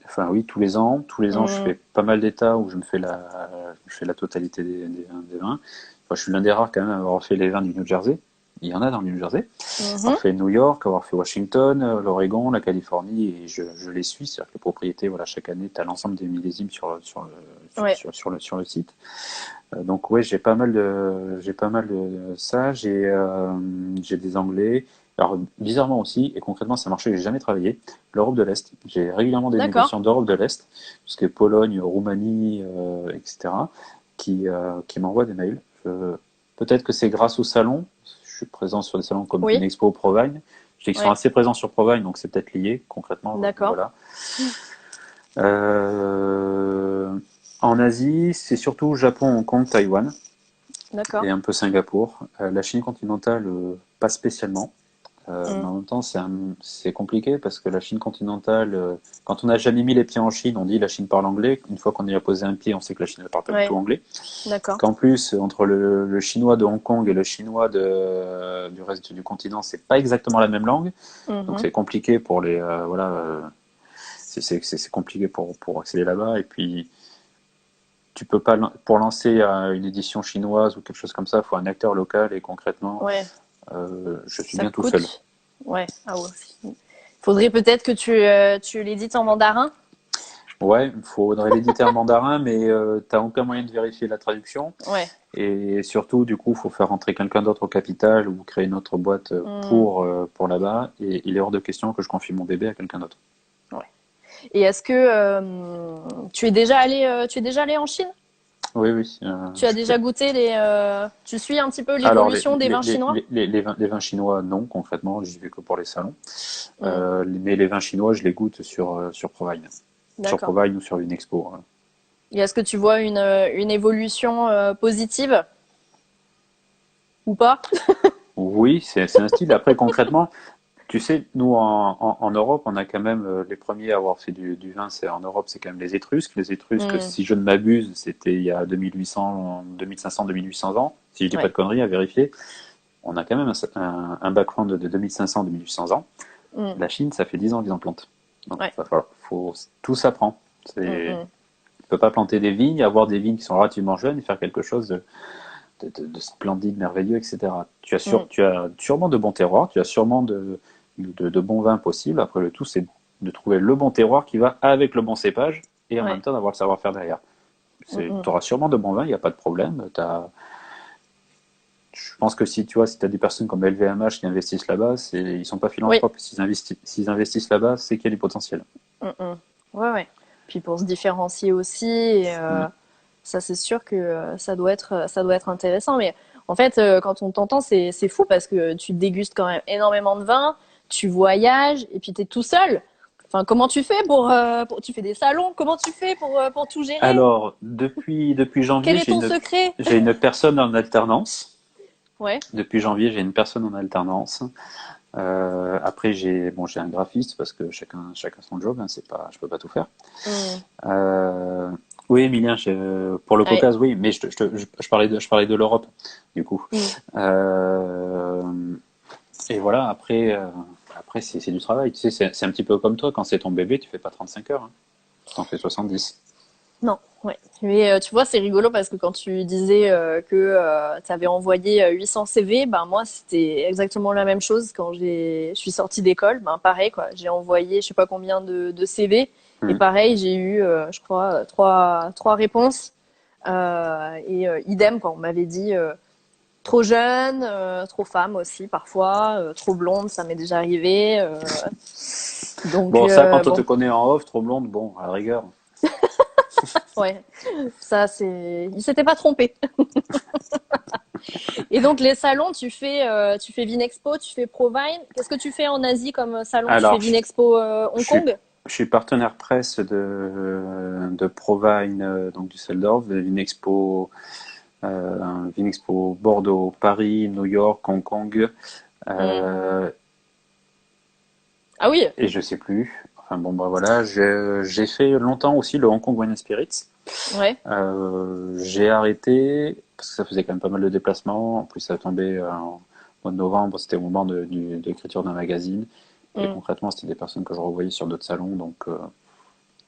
enfin oui, tous les ans. Tous les ans, je Mm. fais pas mal d'États où je fais la totalité des vins. Enfin, je suis l'un des rares quand même à avoir fait les vins du New Jersey. Il y en a dans le New Jersey. Avoir Mhm. fait New York, avoir fait Washington, l'Oregon, la Californie, et je les suis. C'est-à-dire que les propriétés, voilà, chaque année, tu as l'ensemble des millésimes Ouais. sur le site. Donc ouais, j'ai pas mal de ça. J'ai des Anglais. Alors bizarrement aussi, et concrètement, c'est un marché que j'ai jamais travaillé. L'Europe de l'Est. J'ai régulièrement des D'accord. négociants d'Europe de l'Est, tout ce qui est Pologne, Roumanie, etc., qui m'envoient des mails. Peut-être que c'est grâce au salon. Je suis présent sur des salons comme Oui. Vinexpo, Provine. Je sais qu'ils sont Ouais. assez présents sur Provine, donc c'est peut-être lié concrètement. D'accord. Voilà. Euh, En Asie, c'est surtout Japon, Hong Kong, Taïwan D'accord. et un peu Singapour. La Chine continentale, pas spécialement. Mais Mm. en même temps, c'est compliqué parce que la Chine continentale, quand on n'a jamais mis les pieds en Chine, on dit la Chine parle anglais. Une fois qu'on y a posé un pied, on sait que la Chine ne parle pas du tout Ouais. anglais. D'accord. Qu'en plus, entre le chinois de Hong Kong et le chinois du reste du continent, c'est pas exactement la même langue. Donc Mhm. c'est compliqué pour les. Voilà, c'est compliqué pour accéder là-bas. Et puis, tu peux pas, pour lancer une édition chinoise ou quelque chose comme ça, il faut un acteur local et concrètement, Ouais. je suis Ça bien tout seul. coûte. Ouais. Ah ouais. Faudrait peut-être que tu l'édites en mandarin. Ouais, il faudrait l'éditer en mandarin, mais tu n'as aucun moyen de vérifier la traduction. Ouais. Et surtout, du coup, il faut faire rentrer quelqu'un d'autre au capital ou créer une autre boîte Mm. pour là-bas. Et il est hors de question que je confie mon bébé à quelqu'un d'autre. Ouais. Et est-ce que tu es déjà allé en Chine? Oui, oui. Tu as déjà goûté tu suis un petit peu Alors, l'évolution des vins chinois? les vins chinois, non, concrètement, j'y vais que pour les salons. Mm. Mais les vins chinois, je les goûte sur Provine. Sur D'accord. Provine ou sur une expo. Et est-ce que tu vois une évolution positive ou pas? Oui, c'est un style. Après, concrètement, tu sais, nous en Europe, on a quand même les premiers à avoir fait du vin. C'est en Europe, c'est quand même les Étrusques. Les Étrusques, Mm. si je ne m'abuse, c'était il y a 2800, 2500, 2800 ans. Si je dis pas Ouais. de conneries, à vérifier. On a quand même un background de 2500, 2800 ans. Mm. La Chine, ça fait 10 ans qu'ils en plantent. Donc, Ouais. tout s'apprend. Mm, C'est, mm. tu peux pas planter des vignes, avoir des vignes qui sont relativement jeunes et faire quelque chose de splendide, merveilleux, etc. Mm. Tu as sûrement de bons terroirs, tu as sûrement de bons vins possibles. Après, le tout, c'est de trouver le bon terroir qui va avec le bon cépage et en même Ouais. temps d'avoir le savoir-faire derrière. Mm, Tu mm. auras sûrement de bons vins, il n'y a pas de problème. Je pense que si tu vois, si as des personnes comme LVMH qui investissent là-bas, ils sont pas Oui. philanthropes. S'ils investissent là-bas, c'est qu'il y a du potentiel. Mm, mm. Ouais, ouais. Puis pour se différencier aussi, et, Mm. ça c'est sûr que ça doit être intéressant. Mais en fait, quand on t'entend, c'est fou parce que tu dégustes quand même énormément de vin, tu voyages et puis tu es tout seul. Enfin, comment tu fais tu fais des salons, comment tu fais pour tout gérer? Alors, depuis Quel janvier, est ton secret? j'ai une personne en alternance. Ouais. Depuis janvier, j'ai une personne en alternance. Après, j'ai un graphiste parce que chacun son job. Hein, c'est pas, je peux pas tout faire. Mm. Euh, oui, Emilien, pour le Ouais. Caucase, oui, mais je parlais de l'Europe, du coup. Mm. Euh, et voilà, après c'est du travail. Tu sais, c'est un petit peu comme toi, quand c'est ton bébé, tu fais pas 35 heures. Hein. T'en fais 70. Non, ouais. Mais tu vois, c'est rigolo parce que quand tu disais que tu avais envoyé 800 CV, ben moi c'était exactement la même chose quand je suis sortie d'école. Ben pareil quoi, j'ai envoyé je sais pas combien de CV et Mhm. pareil j'ai eu je crois trois réponses idem quoi. On m'avait dit trop jeune, trop femme aussi parfois, trop blonde, ça m'est déjà arrivé. Donc Bon, ça, quand on te bon, connaît en off, trop blonde, bon, à la rigueur. ouais, ça c'est, il s'était pas trompé. Et donc les salons, tu fais Vinexpo, tu fais Provine. Qu'est-ce que tu fais en Asie comme salon? Tu fais Alors, Vinexpo je Hong suis, Kong? je suis partenaire presse de Provine, donc du Düsseldorf, de Vinexpo Bordeaux, Paris, New York, Hong Kong, Hmm. euh, Ah oui, et je sais plus. Enfin bon, bah voilà, j'ai fait longtemps aussi le Hong Kong Wine and Spirits. ouais. J'ai arrêté parce que ça faisait quand même pas mal de déplacements. En plus, ça tombait en mois de novembre, c'était au moment de l'écriture d'un magazine. Et Hmm. concrètement, c'était des personnes que je revoyais sur d'autres salons, donc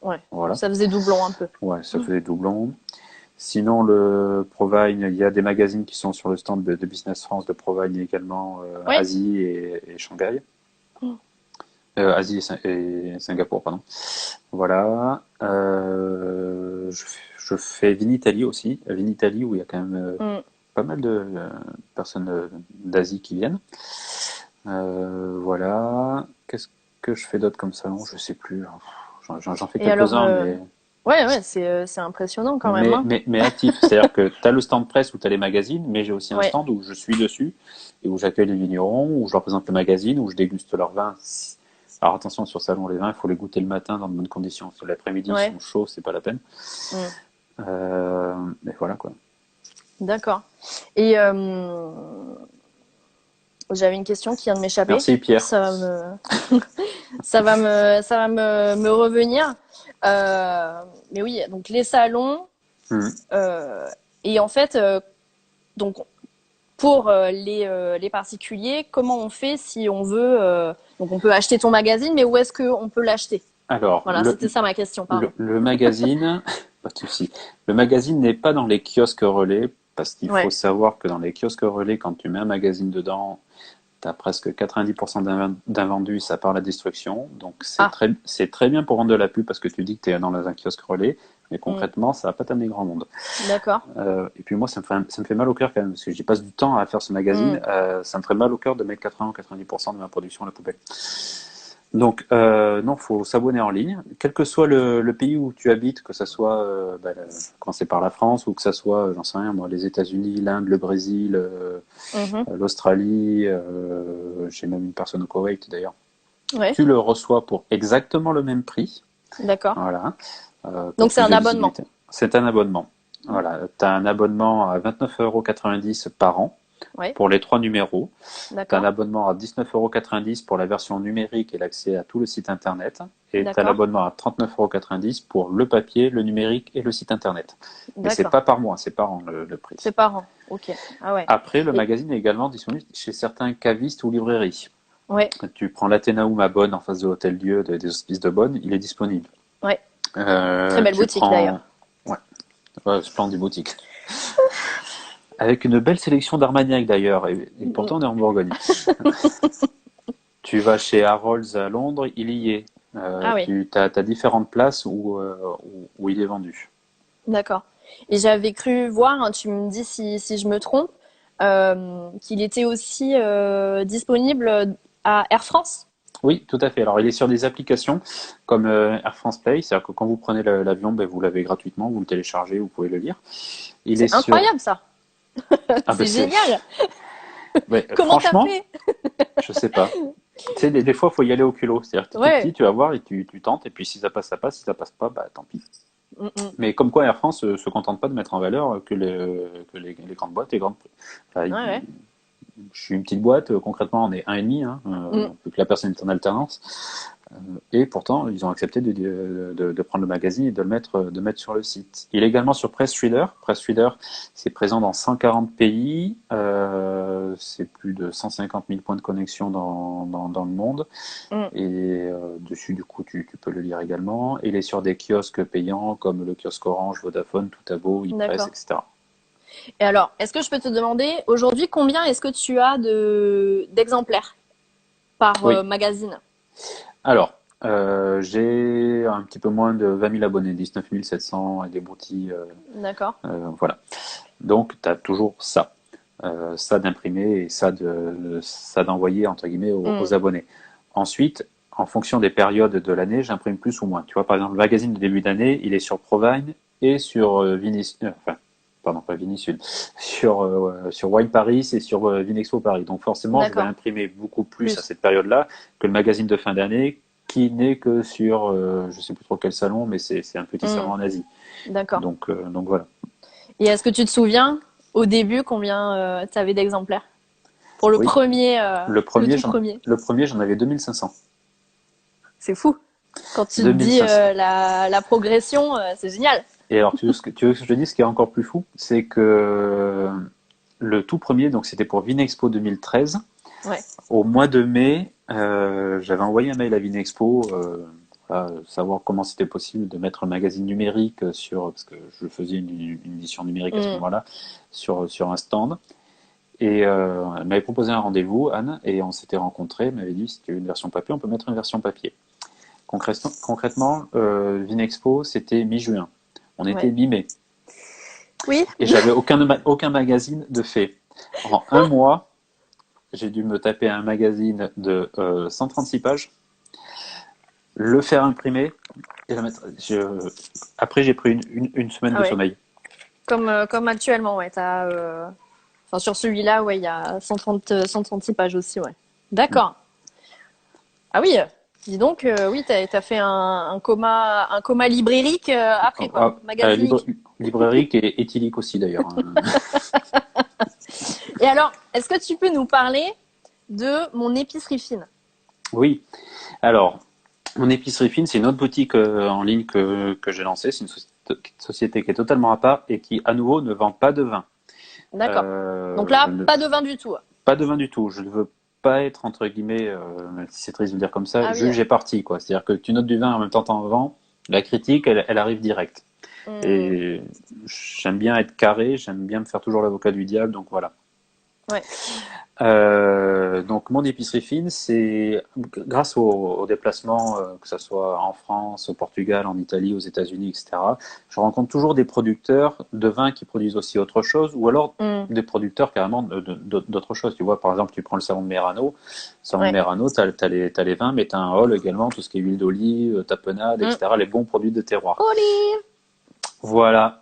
Ouais. voilà. Ça faisait doublon un peu. Ouais, ça faisait doublon. Sinon, le Provine, il y a des magazines qui sont sur le stand de Business France de Provine également, Ouais. Asie et Shanghai. Asie et Singapour, pardon. Voilà. Je fais Vinitaly aussi. Vinitaly où il y a quand même Hmm. pas mal de personnes d'Asie qui viennent. Voilà. Qu'est-ce que je fais d'autre comme salon? Je sais plus. J'en fais Et alors, quelques-uns, mais ouais, ouais, c'est impressionnant quand même, hein. mais actif. C'est-à-dire que tu as le stand presse où tu as les magazines, mais j'ai aussi un Ouais. stand où je suis dessus et où j'accueille les vignerons, où je leur présente le magazine, où je déguste leurs vins. Alors attention, sur salon, les vins, il faut les goûter le matin dans de bonnes conditions. Sur l'après-midi, ils Ouais. sont chauds, c'est pas la peine. Hmm. Mais voilà quoi. D'accord. Et j'avais une question qui vient de m'échapper. Merci Pierre. Ça va ça va me revenir. Mais oui, donc les salons. Mhm. Euh, et en fait, donc pour les particuliers, comment on fait si on veut donc on peut acheter ton magazine, mais où est-ce qu'on peut l'acheter? Alors, Voilà, c'était ça ma question, pardon. le magazine, pas de souci. Le magazine n'est pas dans les kiosques relais, parce qu'il faut Ouais, savoir que dans les kiosques relais, quand tu mets un magazine dedans, tu as presque 90% d'invendus, ça part à la destruction. Donc ah, c'est très bien pour vendre de la pub parce que tu dis que tu es dans un kiosque relais, mais hmm, concrètement, ça va pas t'amener grand monde. d'accord. Et puis moi, ça me fait mal au cœur quand même, parce que j'y passe du temps à faire ce magazine. Hmm, Ça me ferait mal au cœur de mettre 80 ou 90% de ma production à la poubelle. Donc, non, faut s'abonner en ligne, quel que soit le pays où tu habites, que ça soit commencer par la France ou que ça soit, j'en sais rien, moi, les États-Unis, l'Inde, le Brésil, mhm, l'Australie, j'ai même une personne au Koweït d'ailleurs. ouais, Tu le reçois pour exactement le même prix, d'accord. voilà, pour Donc c'est plus un de abonnement. visibilité. C'est un abonnement. Voilà, tu as un abonnement à 29,90 € par an Ouais, pour les 3 numéros. Tu as un d'accord, abonnement à 19,90 € pour la version numérique et l'accès à tout le site internet. Et tu as d'accord, l'abonnement à 39,90 € pour le papier, le numérique et le site internet. Mais c'est d'accord. pas par mois, c'est par an le C'est prix. par an. Ok. Ah ouais. Après, le Et magazine est également disponible chez certains cavistes ou librairies. ouais, Tu prends l'Athénaoum à Bonn en face de l'Hôtel Dieu des Hospices de Bonn, il est disponible. ouais. Très belle Tu boutique prends. d'ailleurs. Ouais, ouais, splendide boutique. Avec une belle sélection d'Armagnac d'ailleurs, et pourtant on est en Bourgogne. Tu vas chez Harrods à Londres, il y est. Ah oui, Tu as différentes places où il est vendu. d'accord. Et j'avais cru voir, hein, tu me dis si je me trompe, qu'il était aussi disponible à Air France. Oui, tout à fait. Alors il est sur des applications comme Air France Play, c'est-à-dire que quand vous prenez l'avion, ben, vous l'avez gratuitement, vous le téléchargez, vous pouvez le lire. Il est C'est sur. incroyable ça. Ah ben C'est génial. ouais, Comment t'as franchement, fait? je sais pas. Tu sais, des fois, il faut y aller au culot. C'est-à-dire que tu es tout petit, Ouais. tu vas voir et tu tentes, et puis si ça passe, ça passe. Si ça passe pas, bah tant pis. Mm, mm. Mais comme quoi Air France se contente pas de mettre en valeur que les grandes boîtes, les grandes. Enfin, Ouais, ouais. je suis une petite boîte, concrètement on est un et demi, hein, Mm. vu que la personne est en alternance. Et pourtant, ils ont accepté de prendre le magazine et de mettre sur le site. Il est également sur Press Reader. Press Reader, c'est présent dans 140 pays. c'est plus de 150 000 points de connexion dans le monde. Mm. Et dessus, du coup, tu peux le lire également. Et il est sur des kiosques payants comme le kiosque Orange, Vodafone, Toutabo, iPress, D'accord. etc. Et alors, est-ce que je peux te demander, aujourd'hui, combien est-ce que tu as d'exemplaires par Oui. magazine? Alors, j'ai un petit peu moins de 20 000 abonnés, 19 700 et des broutilles. D'accord. Voilà. Donc, tu as toujours ça. Ça d'imprimer et ça d'envoyer, entre guillemets, Mm. aux abonnés. Ensuite, en fonction des périodes de l'année, j'imprime plus ou moins. Tu vois, par exemple, le magazine de début d'année, il est sur Provine et sur enfin, pardon, pas Vinisud, sur Wine Paris et sur Vinexpo Paris. Donc forcément, je vais D'accord. imprimer beaucoup plus à Plus. cette période-là que le magazine de fin d'année qui n'est que sur, je sais plus trop quel salon, mais c'est un petit salon Mm. en Asie. D'accord. Donc voilà. Et est-ce que tu te souviens, au début, combien tu avais d'exemplaires? Pour le Oui, premier, le le premier, tout premier. le premier, j'en avais 2500. C'est fou. Quand tu te dis 2500. la progression, c'est génial. Et alors, tu veux que je te dise ce qui est encore plus fou? C'est que le tout premier, donc c'était pour Vinexpo 2013. Ouais. Au mois de mai, j'avais envoyé un mail à Vinexpo, voilà, savoir comment c'était possible de mettre un magazine numérique parce que je faisais une édition numérique à ce Mm. moment-là, sur un stand. Et elle m'avait proposé un rendez-vous, Anne, et on s'était rencontrés. Elle m'avait dit, si tu veux une version papier, on peut mettre une version papier. Concrètement, Vinexpo, c'était mi-juin. On était Ouais. mi-mai. Oui. Et j'avais aucun magazine de fait. En un mois, j'ai dû me taper un magazine de 136 pages, le faire imprimer et le mettre. Après, j'ai pris une semaine Ah de ouais. sommeil. Comme actuellement, ouais. Enfin, sur celui-là, ouais, il y a 136 pages aussi, ouais. D'accord. Ah oui. Dis donc, oui, t'as fait un coma librairique après, quoi. Magasinique. Librairie qui est éthylique aussi d'ailleurs, hein. Et alors, est-ce que tu peux nous parler de mon épicerie fine? Oui. Alors, mon épicerie fine, c'est une autre boutique en ligne que j'ai lancée. C'est une société qui est totalement à part et qui, à nouveau, ne vend pas de vin. D'accord. Donc Euh, là, le- pas de vin du tout. Pas de vin du tout. Je ne veux pas être, entre guillemets, même si c'est triste de le dire comme ça, Ah oui. juge et parti, quoi. C'est-à-dire que tu notes du vin en même temps t'en vends, la critique, elle arrive direct. Hmm. Et j'aime bien être carré, j'aime bien me faire toujours l'avocat du diable, donc voilà. Ouais. Donc mon épicerie fine, c'est grâce au déplacement, que ce soit en France, au Portugal, en Italie, aux États-Unis, etc. Je rencontre toujours des producteurs de vins qui produisent aussi autre chose, ou alors Hmm. des producteurs carrément d'autres choses. Tu vois, par exemple, tu prends le salon de Merano. Le salon de Ouais. Merano, t'as les vins, mais t'as un hall également, tout ce qui est huile d'olive, tapenade, Hmm. etc. Les bons produits de terroir. Olive. Voilà.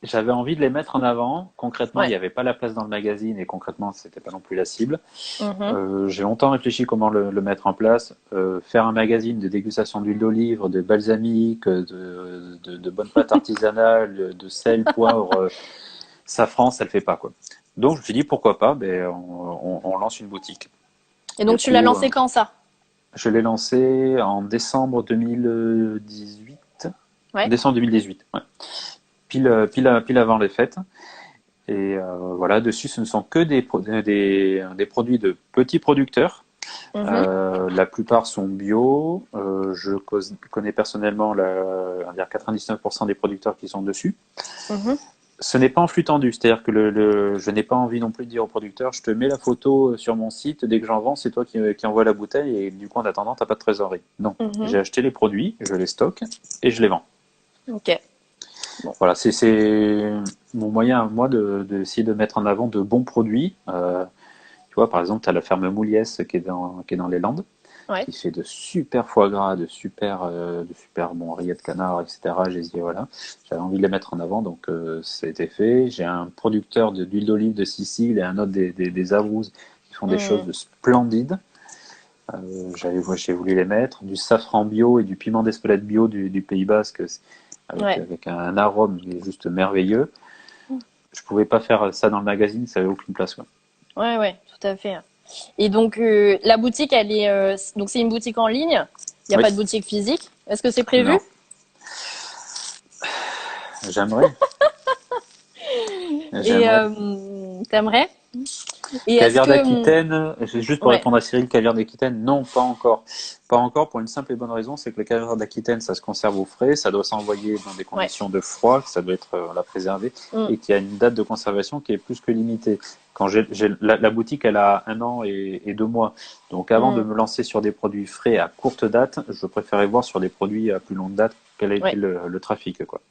J'avais envie de les mettre en avant. Concrètement, il Ouais. n'y avait pas la place dans le magazine et concrètement, c'était pas non plus la cible. Mhm. J'ai longtemps réfléchi comment le mettre en place. Faire un magazine de dégustation d'huile d'olive, de balsamique, de bonnes pâtes artisanales, de sel, poivre, safran, ça le fait pas, quoi. Donc je me suis dit pourquoi pas, on lance une boutique. Et Du donc tu l'as coup, lancé quand ça? je l'ai lancé en décembre 2018. Ouais. Décembre 2018, ouais. Pile avant les fêtes. Et voilà, dessus, ce ne sont que des produits de petits producteurs. Mhm. La plupart sont bio. Je connais personnellement on va dire 99% des producteurs qui sont dessus. Mhm. Ce n'est pas en flux tendu, c'est-à-dire que je n'ai pas envie non plus de dire au producteur, je te mets la photo sur mon site, dès que j'en vends, c'est toi qui envoie la bouteille et du coup en attendant, tu n'as pas de trésorerie. Non, Mhm. j'ai acheté les produits, je les stocke et je les vends. Ok. Bon. Voilà, c'est mon moyen à moi d'essayer de mettre en avant de bons produits. Tu vois, par exemple, tu as la ferme Mouliès qui est dans les Landes, Ouais. qui fait de super foie gras, de super bons rillettes de canard, etc. J'ai dit, voilà, j'avais envie de les mettre en avant, donc ça a été fait. J'ai un producteur d'huile d'olive de Sicile et un autre des Avrouses qui font des choses Hmm. de splendides. J'ai voulu les mettre. Du safran bio et du piment d'Espelette bio du Pays Basque, Ouais. avec un arôme qui est juste merveilleux. Je pouvais pas faire ça dans le magazine, ça avait aucune place, quoi. Ouais, ouais, tout à fait. Et donc la boutique, elle est donc c'est une boutique en ligne. Il n'y a Oui, pas de boutique physique. Est-ce que c'est prévu? non, j'aimerais, Et j'aimerais. t'aimerais? Et est-ce Caviar que... d'Aquitaine, juste pour Ouais, répondre à Cyril, caviar d'Aquitaine, non, pas encore. Pas encore pour une simple et bonne raison, c'est que le caviar d'Aquitaine, ça se conserve au frais, ça doit s'envoyer dans des ouais. conditions de froid, ça doit être la préserver, Mm, et qu'il y a une date de conservation qui est plus que limitée. Quand la boutique, elle a 1 an et 2 mois. Donc avant de mm, me lancer sur des produits frais à courte date, je préférais voir sur des produits à plus longue date quel a été ouais, le trafic, quoi.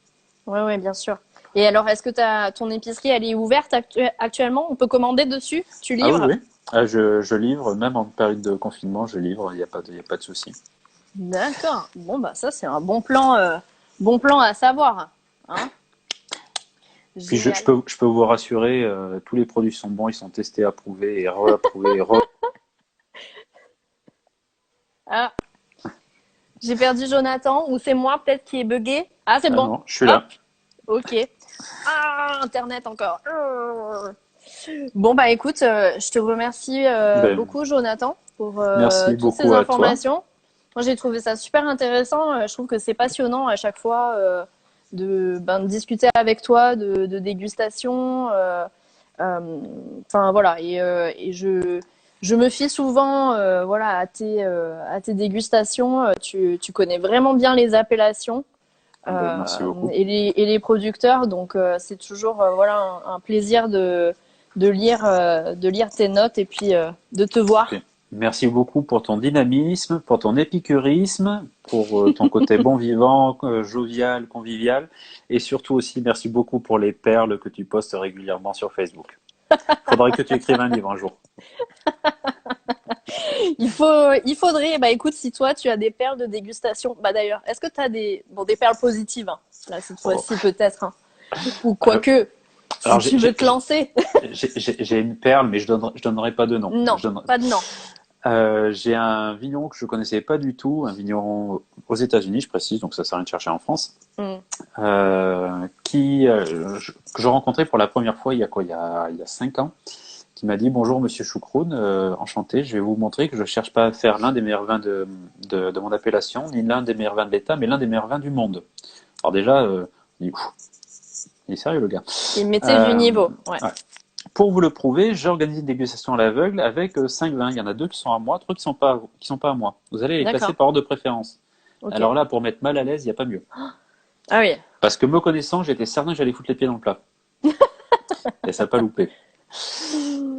ouais, ouais, bien sûr. Et alors, est-ce que ton épicerie, elle est ouverte actuellement? On peut commander dessus? Tu Ah oui, livres? oui. Ah, je livre, même en période de confinement, je livre, il y a pas de souci. D'accord. Bon, bah ça, c'est un bon plan à savoir. Hein? Puis Génial. je peux vous rassurer, tous les produits sont bons, ils sont testés, approuvés et réapprouvés. Ah, j'ai perdu Jonathan, ou c'est moi peut-être qui est bugué. Ah, c'est Ah bon. non, je suis Hop, là. ok. Ah, Internet encore. Bon, bah écoute, je te remercie Ben, beaucoup, Jonathan, pour merci toutes ces beaucoup à toi. informations. Moi, j'ai trouvé ça super intéressant. Je trouve que c'est passionnant à chaque fois de discuter avec toi de dégustation. Euh, Enfin, voilà. Et je me fie souvent voilà, à tes dégustations. Tu connais vraiment bien les appellations Ah ben, merci beaucoup. et les producteurs. Donc, c'est toujours voilà, un plaisir de lire tes notes et puis de te voir. Puis, merci beaucoup pour ton dynamisme, pour ton épicurisme, pour ton côté bon vivant, jovial, convivial, et surtout aussi merci beaucoup pour les perles que tu postes régulièrement sur Facebook. Faudrait que tu écrives un livre un jour. Il faudrait, bah écoute, si toi tu as des perles de dégustation, bah d'ailleurs, est-ce que tu as des perles positives, hein, là, cette Oh. fois-ci peut-être, hein, ou Euh, quoique, si alors tu veux te lancer. j'ai une perle, mais je donnerai pas de nom. Non, pas de non. J'ai un vigneron que je connaissais pas du tout, un vigneron aux États-Unis, je précise, donc ça sert à rien de chercher en France, Mm. que je rencontrais pour la première fois il y a quoi, il y a 5 ans, qui m'a dit bonjour Monsieur Choucroune, enchanté, je vais vous montrer que je cherche pas à faire l'un des meilleurs vins de mon appellation, ni l'un des meilleurs vins de l'État, mais l'un des meilleurs vins du monde. Alors déjà, il est sérieux le gars. Il mettait du Euh, niveau, ouais. ouais. Pour vous le prouver, j'ai organisé une dégustation à l'aveugle avec 5 vins. Il y en a 2 qui sont à moi, 3 qui sont pas à moi. Vous allez les classer D'accord, par ordre de préférence. ok. Alors là, pour mettre mal à l'aise, il n'y a pas mieux. Ah oui, Parce que me connaissant, j'étais certain que j'allais foutre les pieds dans le plat. Et ça n'a pas loupé.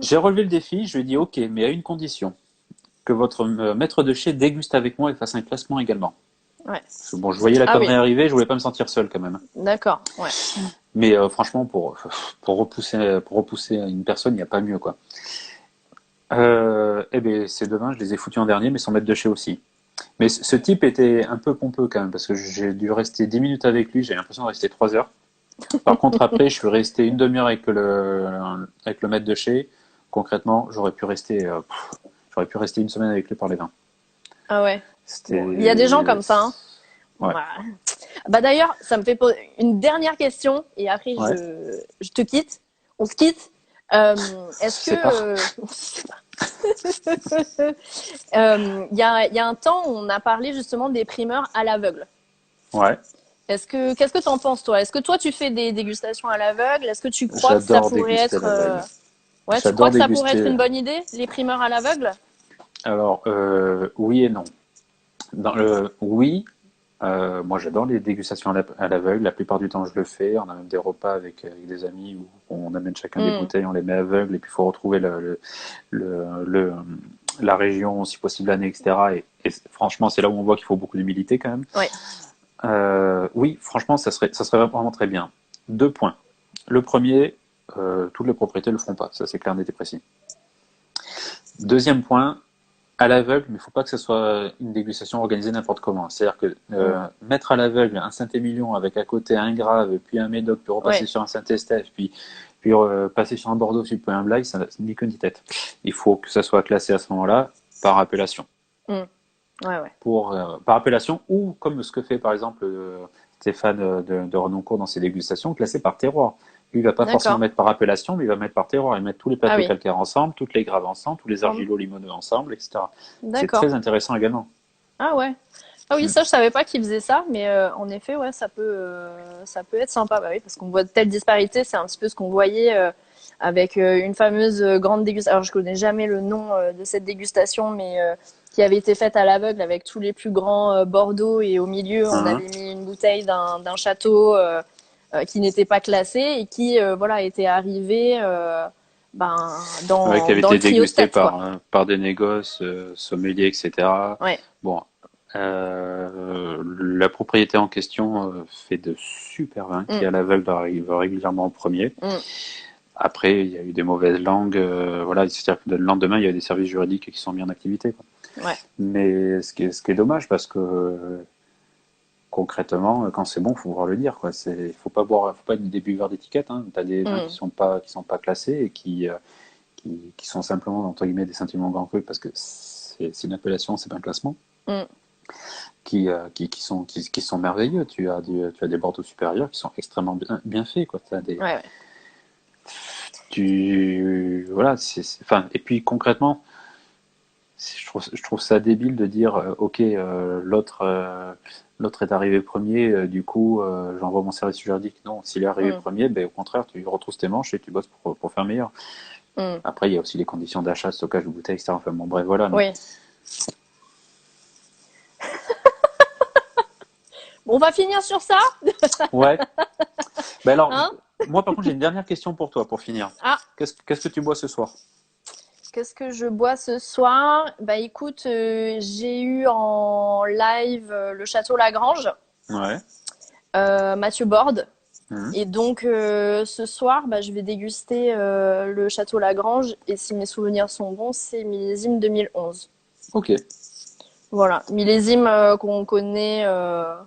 J'ai relevé le défi, je lui ai dit ok, mais à une condition, que votre maître de chez déguste avec moi et fasse un classement également. ouais. Bon, je voyais la Ah connerie oui, arriver, je voulais pas me sentir seul quand même. d'accord, ouais. Mais franchement, pour repousser une personne, il n'y a pas mieux quoi. Eh bien, ces 2 vins, je les ai foutus en dernier, mais son maître de chez aussi. Mais ce type était un peu pompeux quand même, parce que j'ai dû rester 10 minutes avec lui, j'ai l'impression de rester 3 heures. Par contre, après, je suis resté une demi-heure avec le maître de chez. Concrètement, j'aurais pu rester une semaine avec lui par les vins. Ah ouais. Bon, il y a des gens C'était, comme ça, hein. ouais, Bah, bah d'ailleurs, ça me fait poser une dernière question et après ouais, je te quitte. On se quitte. Euh, Est-ce c'est pas. que il y a un temps, on a parlé justement des primeurs à l'aveugle. Ouais, Qu'est-ce que t'en penses toi? Est-ce que toi tu fais des dégustations à l'aveugle? Est-ce que tu crois que ça j'adore pourrait déguster à être l'aveugle. ouais, tu crois J'adore que ça pourrait être déguster. une bonne idée, les primeurs à l'aveugle? Alors, oui et non. Dans le oui, moi j'adore les dégustations à l'aveugle. La plupart du temps, je le fais. On a même des repas avec des amis où on amène chacun des Hmm, bouteilles, on les met aveugles et puis il faut retrouver le- la région, si possible l'année, etc. Et franchement, c'est là où on voit qu'il faut beaucoup d'humilité quand même. ouais, Oui, franchement, ça serait vraiment très bien. 2 points. Le premier, toutes les propriétés le feront pas. Ça, c'est clair, net et précis. Deuxième point, à l'aveugle, mais il ne faut pas que ce soit une dégustation organisée n'importe comment. C'est-à-dire que hmm, mettre à l'aveugle un Saint-Émilion avec à côté un Grave, puis un Médoc, puis repasser ouais, sur un Saint-Estèphe, puis passer sur un Bordeaux, puis un Blaye, ça n'a ni queue ni tête. Il faut que ça soit classé à ce moment-là par appellation. hmm, ouais, ouais. Par appellation, ou comme ce que fait par exemple Stéphane de Renoncourt dans ses dégustations, classé par terroir. Lui, il va pas forcément D'accord. mettre par appellation, mais il va mettre par terroir. Il va mettre tous les Ah plateaux oui. calcaires ensemble, toutes les graves ensemble, tous les Hum, argilo-limoneux ensemble, etc. C'est d'accord. très intéressant également. Ah ouais. Ah oui, Mm. ça je savais pas qu'ils faisaient ça, mais en effet, ouais, ça peut être sympa, bah oui, parce qu'on voit de telles disparités. C'est un petit peu ce qu'on voyait avec une fameuse grande dégustation. Alors je connais jamais le nom de cette dégustation, mais qui avait été faite à l'aveugle avec tous les plus grands Bordeaux, et au milieu on Hein. avait mis une bouteille d'un château qui n'était pas classé et qui voilà était arrivé ben Ouais, qui avait dans été le dégusté cryostat quoi. par des négoces, sommeliers, etc. Ouais. Bon, la propriété en question fait de super vins qui, Mm, à l'aveugle, arrivent régulièrement en premier. mm, Après, il y a eu des mauvaises langues. Voilà, c'est-à-dire que le lendemain, il y a des services juridiques qui sont mis en activité, quoi. ouais. Mais ce qui est dommage, parce que concrètement, quand c'est bon, faut pouvoir le dire, quoi. Faut pas être des buveurs d'étiquettes, hein. T'as des vins Mm, qui sont pas classés et qui sont simplement, entre guillemets, des sentiments grand cru parce que c'est une appellation, c'est pas un classement, mm. qui sont merveilleux. Tu as des Bordeaux supérieurs qui sont extrêmement bien faits, quoi. Ouais, ouais. Voilà, enfin, et puis concrètement, je trouve ça débile de dire, ok, l'autre est arrivé premier, du coup, j'envoie mon service juridique. Non, s'il est arrivé Mm, premier, ben, au contraire, tu retrousses tes manches et tu bosses pour faire meilleur. mm. Après, il y a aussi les conditions d'achat, stockage de bouteilles, etc. Enfin, bon, bref, voilà. Mais Oui. Bon, on va finir sur ça, ouais. Ben alors, hein? moi, par contre, j'ai une dernière question pour toi, pour finir. Ah, Qu'est-ce que tu bois ce soir? qu'est-ce que je bois ce soir? Bah écoute, j'ai eu en live le Château Lagrange, Ouais. Mathieu Borde. Mhm. Et donc ce soir, bah, je vais déguster le Château Lagrange. Et si mes souvenirs sont bons, c'est millésime 2011. Ok. Voilà, millésime qu'on connaît, hein,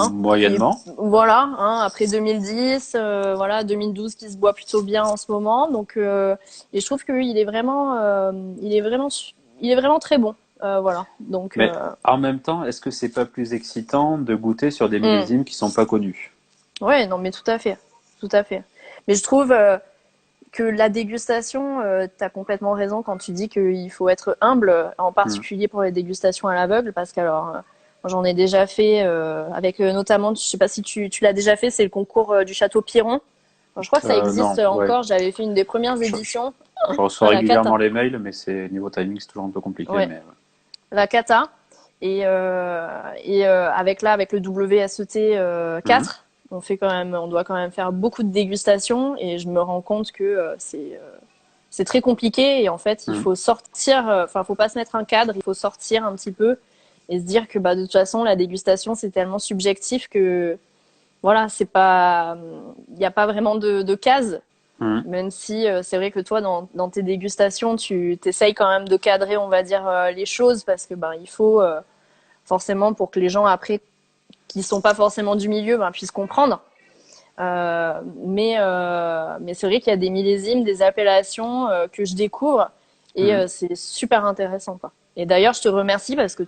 qui Moyennement. voilà, hein, après 2010, voilà, 2012 qui se boit plutôt bien en ce moment. Donc, et je trouve qu'il est vraiment, il est vraiment très bon. Voilà, donc, Mais en même temps, est-ce que c'est pas plus excitant de goûter sur des hmm. millésimes qui sont pas connus? Ouais, non, mais tout à fait, tout à fait. Mais je trouve que la dégustation, tu as complètement raison quand tu dis qu'il faut être humble, en Mhm. particulier pour les dégustations à l'aveugle, parce qu'alors, moi, j'en ai déjà fait avec notamment, je sais pas si tu l'as déjà fait, c'est le concours du Château Piron. Bon, je crois que ça existe Non, ouais. encore. J'avais fait une des premières Je, je- éditions. je reçois Ah, la régulièrement cata. les mails, mais c'est niveau timing, c'est toujours un peu compliqué. Ouais, Mais la cata. Avec là, avec le WSET mhm. 4, on doit quand même faire beaucoup de dégustations et je me rends compte que c'est très compliqué et en fait, il Mhm. faut sortir, enfin, faut pas se mettre un cadre, il faut sortir un petit peu et se dire que bah de toute façon, la dégustation c'est tellement subjectif que voilà, c'est pas, il n'y a pas vraiment de case. Mhm. Même si c'est vrai que toi, dans tes dégustations, tu t'essayes quand même de cadrer, on va dire, les choses parce que ben il faut forcément pour que les gens après qui sont pas forcément du milieu ben, puissent comprendre. Mais c'est vrai qu'il y a des millésimes, des appellations que je découvre et Mhm. c'est super intéressant quoi. Et d'ailleurs, je te remercie parce que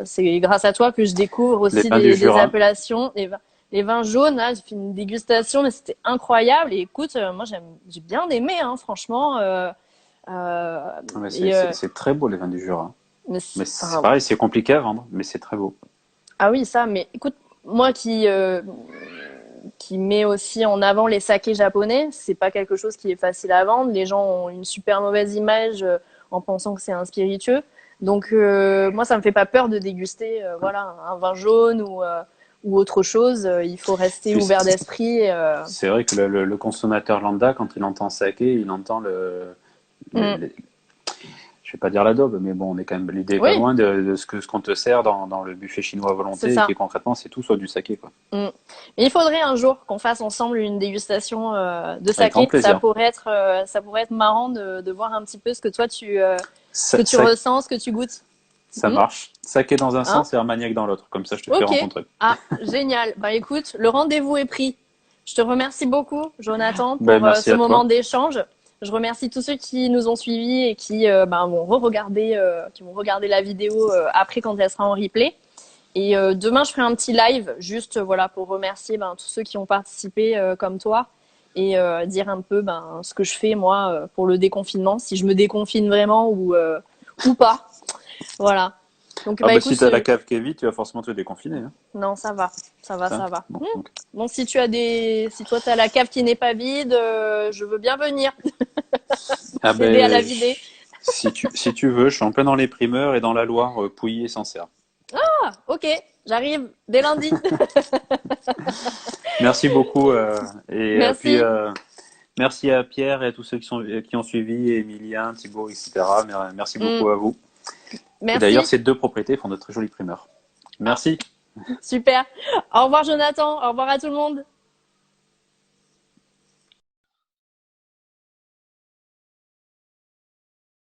c'est grâce à toi que je découvre Les aussi vins du des Jura. appellations. Les vins jaunes, là, j'ai fait une dégustation, mais c'était incroyable. Et écoute, moi, j'ai bien aimé, hein, franchement. Euh, Ah, mais et, c'est très beau, les vins du Jura. Mais c'est enfin, pareil, c'est compliqué à vendre, mais c'est très beau. ah oui, ça, mais écoute, moi qui met aussi en avant les sakés japonais, c'est pas quelque chose qui est facile à vendre. Les gens ont une super mauvaise image en pensant que c'est un spiritueux. Donc moi, ça me fait pas peur de déguster, voilà, un vin jaune ou autre chose. Il faut rester Puis ouvert d'esprit. c'est vrai que le consommateur lambda, quand il entend saké, il entend le- Mm. le- je vais pas dire l'adobe, mais bon, on est quand même, l'idée est pas Oui, loin de ce qu'on te sert dans le buffet chinois à c'est volonté, et qui ça. concrètement, c'est tout sauf du saké, quoi. Mm. Mais il faudrait un jour qu'on fasse ensemble une dégustation de Avec grand saké. plaisir. Ça pourrait être marrant de voir un petit peu ce que toi ce Ça, que tu ça, ressens, ce que tu goûtes. ça Hmm, marche. Saké dans un hein? sens et Armagnac dans l'autre. Comme ça, je te fais Ok. rencontrer. Ah, génial. Bah écoute, le rendez-vous est pris. Je te remercie beaucoup, Jonathan, Ben, pour merci ce à moment toi. d'échange. Je remercie tous ceux qui nous ont suivis et qui vont re-regarder, qui vont regarder la vidéo après quand elle sera en replay. Et demain, je ferai un petit live juste voilà pour remercier tous ceux qui ont participé comme toi et dire un peu ce que je fais moi pour le déconfinement, si je me déconfine vraiment ou pas. Voilà. Donc, Ah bah bah écoute, si t'as la cave qui est vide, tu vas forcément te déconfiner, hein. non, ça va, ça va, Ça? ça va. Bon, ok. Bon, si toi t'as la cave qui n'est pas vide, je veux bien venir Ah t'aider à la ben, vider. si tu veux, je suis en plein dans les primeurs et dans la Loire, Pouilly et Sancerre. Ah, ok, j'arrive dès lundi. Merci beaucoup et puis Merci, merci à Pierre et à tous ceux qui ont suivi, Emilien, Thibaut, etc. Merci Mm, beaucoup à vous. Et d'ailleurs, merci, ces deux propriétés font de très jolies primeurs. Merci. super. Au revoir Jonathan, au revoir à tout le monde.